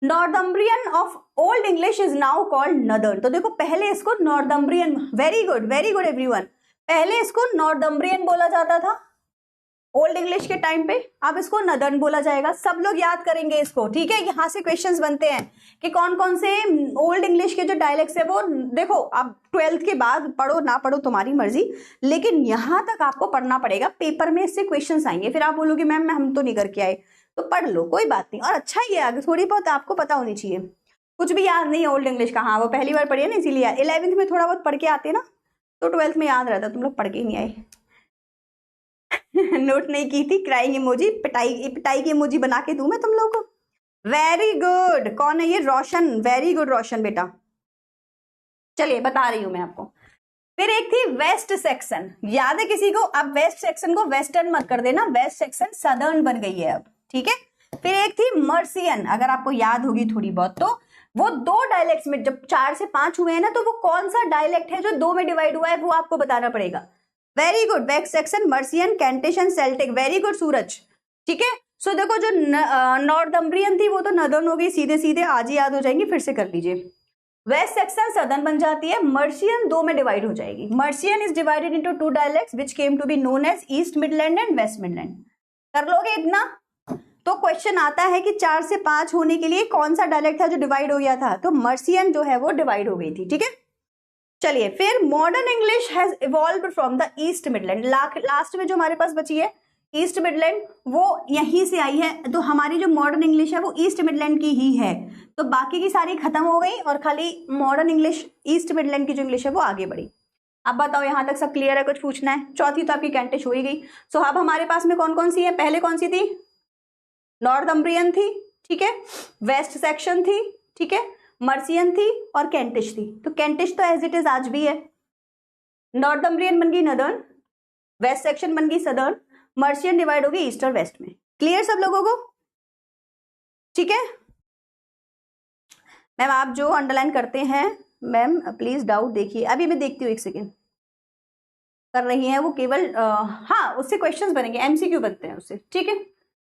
Northumbrian of old English is now called northern. तो देखो पहले इसको नॉर्थम्ब्रियन, वेरी गुड एवरीवन, पहले इसको नॉर्थम्ब्रियन बोला जाता था ओल्ड इंग्लिश के टाइम पे, अब इसको नदर्न बोला जाएगा। सब लोग याद करेंगे इसको, ठीक है। यहाँ से क्वेश्चंस बनते हैं कि कौन कौन से ओल्ड इंग्लिश के जो डायलेक्ट्स है वो देखो, अब 12th के बाद पढ़ो ना पढ़ो तुम्हारी मर्जी, लेकिन यहाँ तक आपको पढ़ना पड़ेगा, पेपर में इससे क्वेश्चंस आएंगे। फिर आप बोलोगे मैम हम तो नहीं करके आए, तो पढ़ लो कोई बात नहीं। और अच्छा ही है, आगे थोड़ी बहुत आपको पता होनी चाहिए। कुछ भी याद नहीं ओल्ड इंग्लिश का, हाँ वो पहली बार पढ़िए ना इसीलिए। 11th में थोड़ा बहुत पढ़ के आते ना तो 12th में याद रहता, तुम लोग पढ़ के नहीं आए। नोट नहीं की थी, क्राइंग इमोजी, पिटाई की इमोजी बना के दूं मैं तुम लोगों को। वेरी गुड, कौन है ये? रोशन, वेरी गुड रोशन बेटा। चलिए बता रही हूं मैं आपको। फिर एक थी वेस्ट सेक्शन, याद है किसी को? अब वेस्ट सेक्शन को वेस्टर्न मत कर देना, वेस्ट सेक्शन सदर्न बन गई है अब, ठीक है। फिर एक थी मर्सियन, अगर आपको याद होगी थोड़ी बहुत, तो वो 2 डायलेक्ट्स में, जब 4 से 5 हुए हैं ना, तो वो कौन सा डायलेक्ट है जो 2 में डिवाइड हुआ है वो आपको बताना पड़ेगा। Very good, West Saxon, Mercian, Kentish and Celtic. Very good Suraj, ठीक है। सो देखो जो नॉर्थम्ब्रियन थी वो तो नदर्न हो गई, सीधे सीधे आज ही याद हो जाएंगी, फिर से कर लीजिए। वेस्ट सेक्शन सदर्न बन जाती है, मर्सियन 2 में डिवाइड हो जाएगी। Mercian is divided into 2 dialects which came to be known as East Midland and West Midland. कर लोगे इतना? तो क्वेश्चन आता है कि 4 से 5 होने के लिए कौन सा डायलेक्ट था जो डिवाइड हो गया था? तो मर्सियन जो है वो डिवाइड हो गई थी, ठीक है। चलिए फिर modern English has evolved from the east Midland. Last में जो हमारे पास बची है ईस्ट मिडलैंड, वो यहीं से आई है, तो हमारी जो मॉडर्न इंग्लिश है वो ईस्ट मिडलैंड की ही है। तो बाकी की सारी खत्म हो गई और खाली मॉडर्न इंग्लिश, ईस्ट मिडलैंड की जो इंग्लिश है वो आगे बढ़ी। अब बताओ यहाँ तक सब क्लियर है? कुछ पूछना है? चौथी तो आपकी कैंटिश हो ही गई। सो अब हमारे पास में कौन कौन सी है? पहले कौन सी थी? नॉर्थम्ब्रियन थी, ठीक है, वेस्ट सेक्शन थी, ठीक है, मर्सियन थी और कैंटिश थी। तो कैंटिश तो एज इट इज आज भी है। नॉर्थम्ब्रियन बन गई नदर्न, वेस्ट सेक्शन बन गई सदर्न, मर्सियन डिवाइड होगी ईस्ट और वेस्ट में। क्लियर सब लोगों को? ठीक है मैम, आप जो अंडरलाइन करते हैं मैम प्लीज डाउट देखिए, अभी मैं देखती हूँ, एक सेकेंड। कर रही हैं वो केवल हाँ उससे क्वेश्चंस बनेंगे, एमसीक्यू बनते हैं उससे, ठीक है।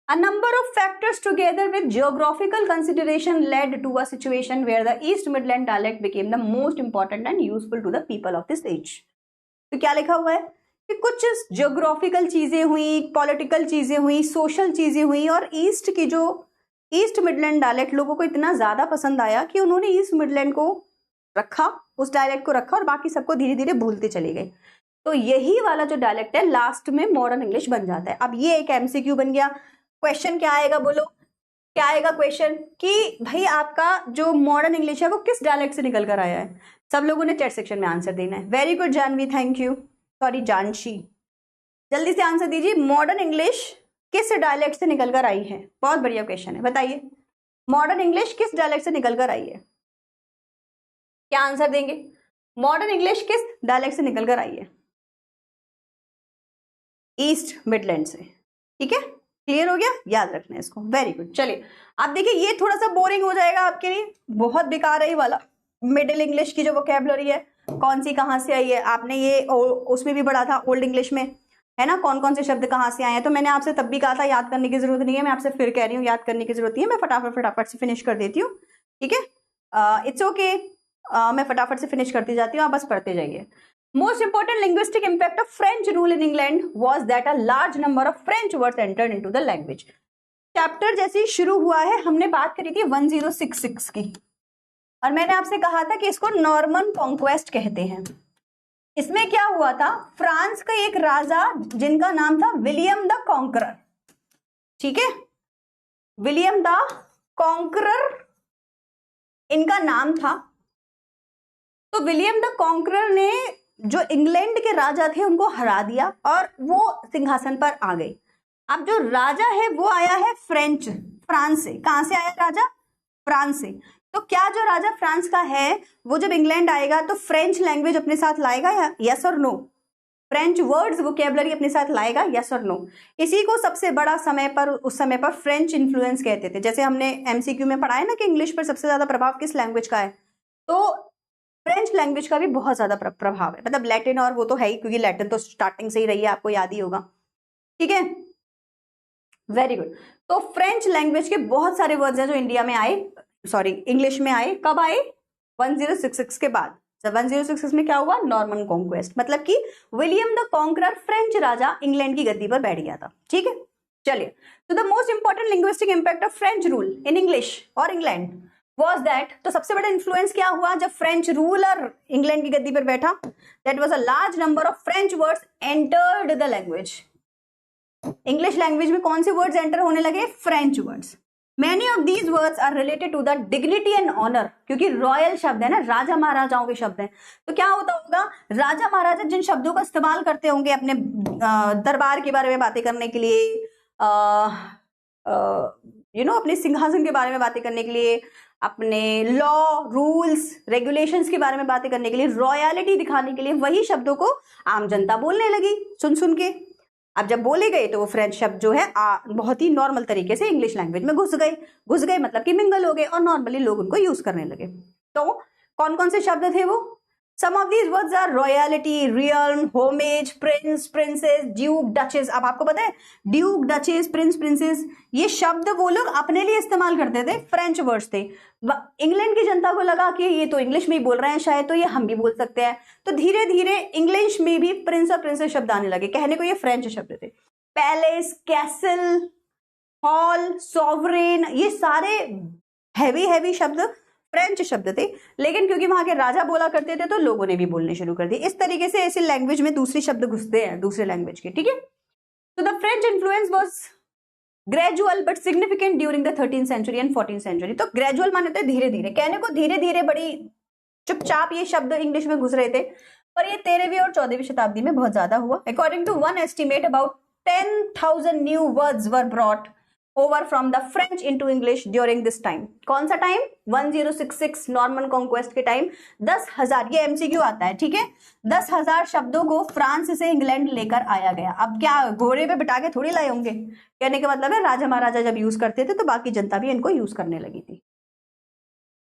A number of factors together with geographical consideration led to a situation where the East Midland dialect became the most important and useful to the people of this age. तो क्या लिखा हुआ है कि कुछ जियोग्राफिकल चीजें हुई, पॉलिटिकल चीजें हुई, सोशल चीजें हुई और ईस्ट की जो ईस्ट मिडलैंड डायलेक्ट लोगों को इतना ज्यादा पसंद आया कि उन्होंने ईस्ट मिडलैंड को रखा, उस डायलेक्ट को रखा और बाकी सबको धीरे धीरे भूलते चले गए। तो यही वाला जो डायलेक्ट है लास्ट में मॉडर्न इंग्लिश बन जाता है। अब ये एक एमसीक्यू बन गया। क्वेश्चन क्या आएगा बोलो? क्या आएगा क्वेश्चन कि भाई आपका जो मॉडर्न इंग्लिश है वो किस डायलेक्ट से निकल कर आया है? सब लोगों ने चैट सेक्शन में आंसर देना है। Very good Janvi, thank you, sorry Janshi, जल्दी से आंसर दीजिए। मॉडर्न इंग्लिश किस डायलेक्ट से निकल कर आई है? बहुत बढ़िया क्वेश्चन है, बताइए मॉडर्न इंग्लिश किस डायलेक्ट से निकल कर आई है? क्या आंसर देंगे? मॉडर्न इंग्लिश किस डायलेक्ट से निकल कर आई है? ईस्ट मिडलैंड से, ठीक है। क्लियर हो गया? याद रखना है इसको, वेरी गुड। चलिए अब देखिए, ये थोड़ा सा बोरिंग हो जाएगा आपके लिए, बहुत बेकार है ये वाला। मिडिल इंग्लिश की जो वोकैबुलरी है कौन सी कहाँ से आई है, आपने ये उसमें भी पढ़ा था ओल्ड इंग्लिश में, है ना, कौन कौन से शब्द कहाँ से आए हैं। तो मैंने आपसे तब भी कहा था याद करने की जरूरत नहीं है, मैं आपसे फिर कह रही हूँ याद करने की जरूरत नहीं है। मैं फटाफट से फिनिश कर देती हूँ, ठीक है, इट्स ओके, मैं फटाफट से फिनिश करती जाती हूँ, आप बस पढ़ते जाइए। Most important linguistic impact of French rule in England was that a large number of French words entered into the language. Chapter जैसे ही शुरू हुआ है, हमने बात करी थी 1066 की, और मैंने आपसे कहा था कि इसको नॉर्मन कॉन्क्वेस्ट कहते हैं। इसमें क्या हुआ था, फ्रांस का एक राजा जिनका नाम था विलियम द कॉन्करर, ठीक है, विलियम द कॉन्करर इनका नाम था। तो विलियम द कॉन्करर ने जो इंग्लैंड के राजा थे उनको हरा दिया और वो सिंहासन पर आ गए। अब जो राजा है वो आया है फ्रांस से। कहां से आया राजा? फ्रांस से। तो क्या जो राजा फ्रांस का है वो जब इंग्लैंड आएगा तो फ्रेंच लैंग्वेज अपने साथ लाएगा या यस और नो? फ्रेंच वर्ड्स वोकेबलरी अपने साथ लाएगा, यस और नो? इसी को सबसे बड़ा उस समय पर फ्रेंच इन्फ्लुएंस कहते थे। जैसे हमने एमसीक्यू में पढ़ा है ना कि इंग्लिश पर सबसे ज्यादा प्रभाव किस लैंग्वेज का है, तो फ्रेंच लैंग्वेज का भी बहुत ज्यादा प्रभाव है। मतलब लैटिन और वो तो है ही, क्योंकि लैटिन तो स्टार्टिंग से ही रही है, आपको याद ही होगा। ठीक है, वेरी गुड। तो फ्रेंच लैंग्वेज के बहुत सारे वर्ड्स हैं जो इंडिया में आए, सॉरी इंग्लिश में आए। कब आए? 1066 के बाद। 1066 में क्या हुआ? नॉर्मन कॉन्क्वेस्ट, मतलब कि William the conqueror French Raja England की गद्दी पर बैठ गया था। ठीक है, चलिए। तो the most important linguistic impact of French rule in English और इंग्लैंड वाज दैट, तो सबसे बड़ा इन्फ्लुएंस क्या हुआ जब फ्रेंच रूलर इंग्लैंड की गद्दी पर बैठा? That was a large number of French words entered the language. English language में कौन से वर्ड्स एंटर होने लगे? French words. Many of these words are related to the dignity and honor, क्योंकि रॉयल शब्द है ना, राजा महाराजाओं के शब्द हैं। तो क्या होता होगा, राजा महाराजा जिन शब्दों का इस्तेमाल करते होंगे अपने दरबार के बारे में बातें करने के लिए, अपने सिंहासन के बारे में बातें करने के लिए, अपने लॉ रूल्स रेगुलेशंस के बारे में बातें करने के लिए, रॉयलिटी दिखाने के लिए वही शब्दों को आम जनता बोलने लगी सुन सुन के। अब जब बोले गए तो वो फ्रेंच शब्द जो है बहुत ही नॉर्मल तरीके से इंग्लिश लैंग्वेज में घुस गए मतलब कि मिंगल हो गए और नॉर्मली लोग उनको यूज करने लगे। तो कौन कौन से शब्द थे वो? Some of these words are royalty, realm, homage, prince, princess, duke, duchess. अब आपको पता है ड्यूक, डचेस, प्रिंस, प्रिंसेस, ये शब्द वो लोग अपने लिए इस्तेमाल करते थे, फ्रेंच वर्ड्स थे। इंग्लैंड की जनता को लगा कि ये तो इंग्लिश में ही बोल रहे हैं शायद, तो ये हम भी बोल सकते हैं। तो धीरे धीरे इंग्लिश में भी प्रिंस और प्रिंसेस शब्द आने लगे। कहने को ये फ्रेंच शब्द थे। पैलेस, कैसल, हॉल, सॉवरेन, ये सारे हैवी शब्द फ्रेंच शब्द थे, लेकिन क्योंकि वहां के राजा बोला करते थे तो लोगों ने भी बोलने शुरू कर दिए। इस तरीके से ऐसे लैंग्वेज में दूसरे शब्द घुसते हैं दूसरे लैंग्वेज के। ठीक है, तो the French influence was gradual but significant during the 13th century and 14th century. तो ग्रेजुअल माने तो धीरे धीरे, कहने को धीरे धीरे, बड़ी चुपचाप ये शब्द इंग्लिश में घुस रहे थे, पर ये 13वीं और 14वीं शताब्दी में बहुत ज्यादा हुआ। According to one estimate about 10,000 new words were brought over from the French into English during this time. कौन सा टाइम? 1066 नॉर्मन कॉन्क्वेस्ट के टाइम 10,000, ये एमसीक्यू आता है। ठीक है, 10,000 शब्दों को फ्रांस से इंग्लैंड लेकर आया गया। अब क्या घोड़े पे बिठा के थोड़ी लाए होंगे? कहने का मतलब है राजा महाराजा जब यूज करते थे तो बाकी जनता भी इनको यूज करने लगी थी।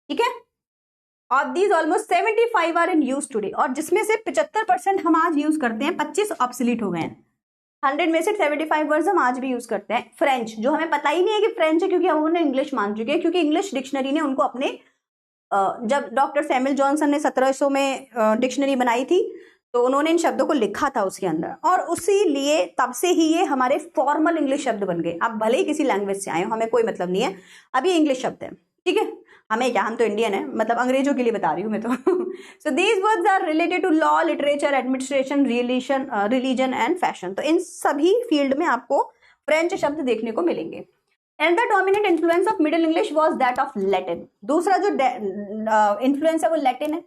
ठीक है, of these almost 75 are in use today, और जिसमें से 75% हम आज यूज करते हैं, 25 ऑब्सोलीट हो गए हैं। 100 में से 75 वर्ड्स हम आज भी यूज करते हैं। फ्रेंच, जो हमें पता ही नहीं है कि फ्रेंच है, क्योंकि हम उन्हें इंग्लिश मान चुके हैं, क्योंकि इंग्लिश डिक्शनरी ने उनको अपने जब डॉक्टर सैमुअल जॉनसन ने 1700 में डिक्शनरी बनाई थी तो उन्होंने इन शब्दों को लिखा था उसके अंदर, और उसी लिए तब से ही ये हमारे फॉर्मल इंग्लिश शब्द बन गए। अब भले ही किसी लैंग्वेज से आए हो, हमें कोई मतलब नहीं है, अभी इंग्लिश शब्द है। ठीक है, हमें क्या, हम तो इंडियन है, मतलब अंग्रेजों के लिए बता रही हूँ मैं तो। So these words are related to law, literature, administration, religion and fashion. तो इन सभी फील्ड में आपको फ्रेंच शब्द देखने को मिलेंगे। And the dominant influence of middle English was that of Latin. दूसरा जो इन्फ्लुएंस है वो लैटिन है।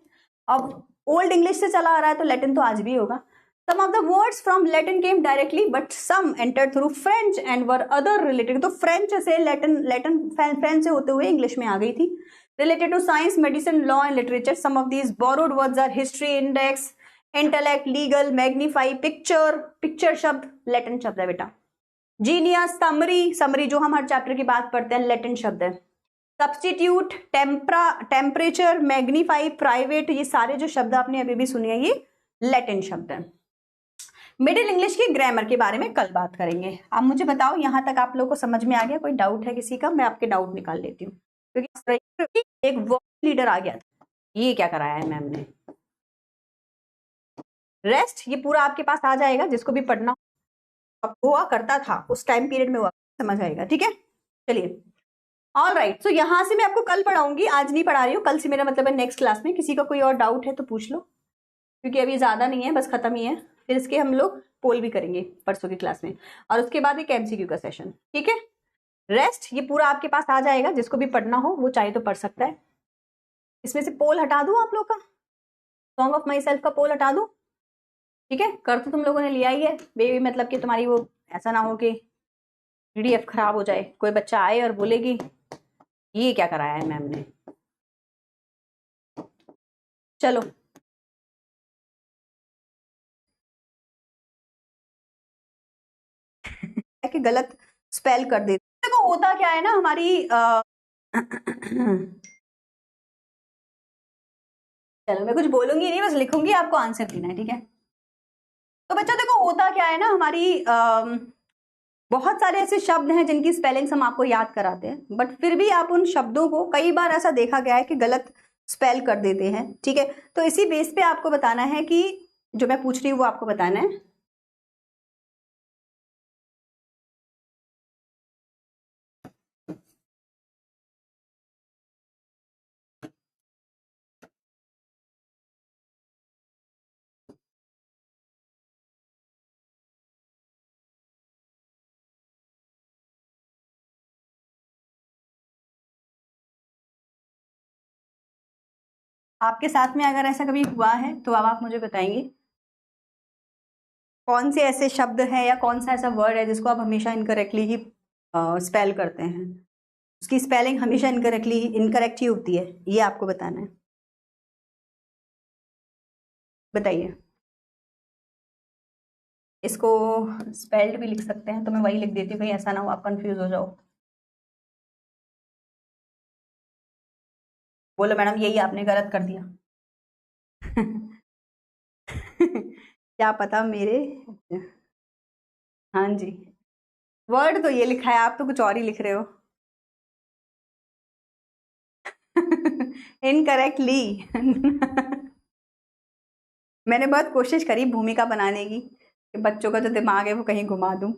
अब ओल्ड इंग्लिश से चला आ रहा है तो लैटिन तो आज भी होगा। Some of the words from Latin came directly, but some entered through French and were other related. तो French से French से होते हुए English में आ गई थी। Related to science, medicine, law and literature. Some of these borrowed words are history, index, intellect, legal, magnify, picture शब्द Latin शब्द है बेटा। Genius, summary जो हम हर चैप्टर की बात पढ़ते हैं Latin शब्द है। Substitute, temperature, magnify, private, ये सारे जो शब्द आपने अभी भी सुने हैं ये Latin शब्द है। मिडिल इंग्लिश की ग्रामर के बारे में कल बात करेंगे। आप मुझे बताओ यहां तक आप लोगों को समझ में आ गया? कोई डाउट है किसी का? मैं आपके डाउट निकाल लेती हूँ, क्योंकि एक वर्ड लीडर आ गया था। ये क्या कराया है मैम ने? रेस्ट ये पूरा आपके पास आ जाएगा, जिसको भी पढ़ना हुआ करता था उस टाइम पीरियड में हुआ, समझ आएगा। ठीक है, चलिए ऑल राइट। तो यहां से मैं आपको कल पढ़ाऊंगी, आज नहीं पढ़ा रही हूँ। कल से मेरा मतलब है नेक्स्ट क्लास में। किसी का कोई और डाउट है तो पूछ लो, क्योंकि अभी ज्यादा नहीं है, बस खत्म ही है। फिर इसके हम लोग पोल भी करेंगे परसों की क्लास में, और उसके बाद एक एमसीक्यू का सेशन, ठीक है। रेस्ट ये पूरा आपके पास आ जाएगा, जिसको भी पढ़ना हो वो चाहे तो पढ़ सकता है। इसमें से पोल हटा दूं आप लोग का, सॉन्ग ऑफ माई सेल्फ का पोल हटा दूं, ठीक है। कर तो तुम लोगों ने लिया ही है बेबी, मतलब कि तुम्हारी वो ऐसा ना हो कि पीडीएफ खराब हो जाए, कोई बच्चा आए और बोलेगी ये क्या कराया है मैम ने। चलो कि गलत स्पेल कर देते, देखो होता क्या है ना हमारी चलो मैं कुछ बोलूंगी नहीं, बस लिखूंगी, आपको आंसर देना है, ठीक है। तो बच्चा देखो होता क्या है ना हमारी बहुत सारे ऐसे शब्द हैं जिनकी स्पेलिंग्स हम आपको याद कराते हैं, बट फिर भी आप उन शब्दों को कई बार ऐसा देखा गया है कि गलत स्पेल कर देते हैं, ठीक है। तो इसी बेस पे आपको बताना है कि जो मैं पूछ रही हूँ वो आपको बताना है। आपके साथ में अगर ऐसा कभी हुआ है तो अब आप मुझे बताएंगे कौन से ऐसे शब्द हैं या कौन सा ऐसा वर्ड है जिसको आप हमेशा इनकरेक्टली ही स्पेल करते हैं, उसकी स्पेलिंग हमेशा इनकरेक्ट ही होती है, ये आपको बताना है। बताइए। इसको स्पेल्ड भी लिख सकते हैं, तो मैं वही लिख देती हूँ, कहीं ऐसा ना हो आप कंफ्यूज हो जाओ। बोलो मैडम यही आपने गलत कर दिया। क्या पता मेरे, हाँ जी, वर्ड तो ये लिखा है, आप तो कुछ और ही लिख रहे हो। इनकरेक्टली। मैंने बहुत कोशिश करी भूमिका बनाने की कि बच्चों का जो दिमाग है वो कहीं घुमा दूं,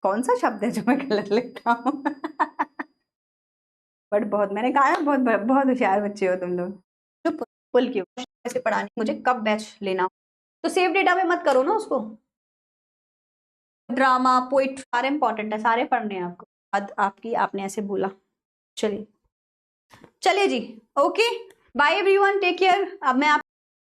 कौन सा शब्द है जो मैं गलत लिखता हूँ। बट बहुत मैंने कहा ना, बहुत बहुत होशियार बच्चे हो तुम लोग। चुप, पुल क्यों ऐसे पढ़ाने, मुझे कब बैच लेना हो तो सेव डेटा में मत करो ना उसको। ड्रामा पोइट सारे इंपॉर्टेंट है, सारे पढ़ने हैं आपको, आज आपकी आपने ऐसे बोला। चलिए चलिए जी, okay bye everyone, take care. अब मैं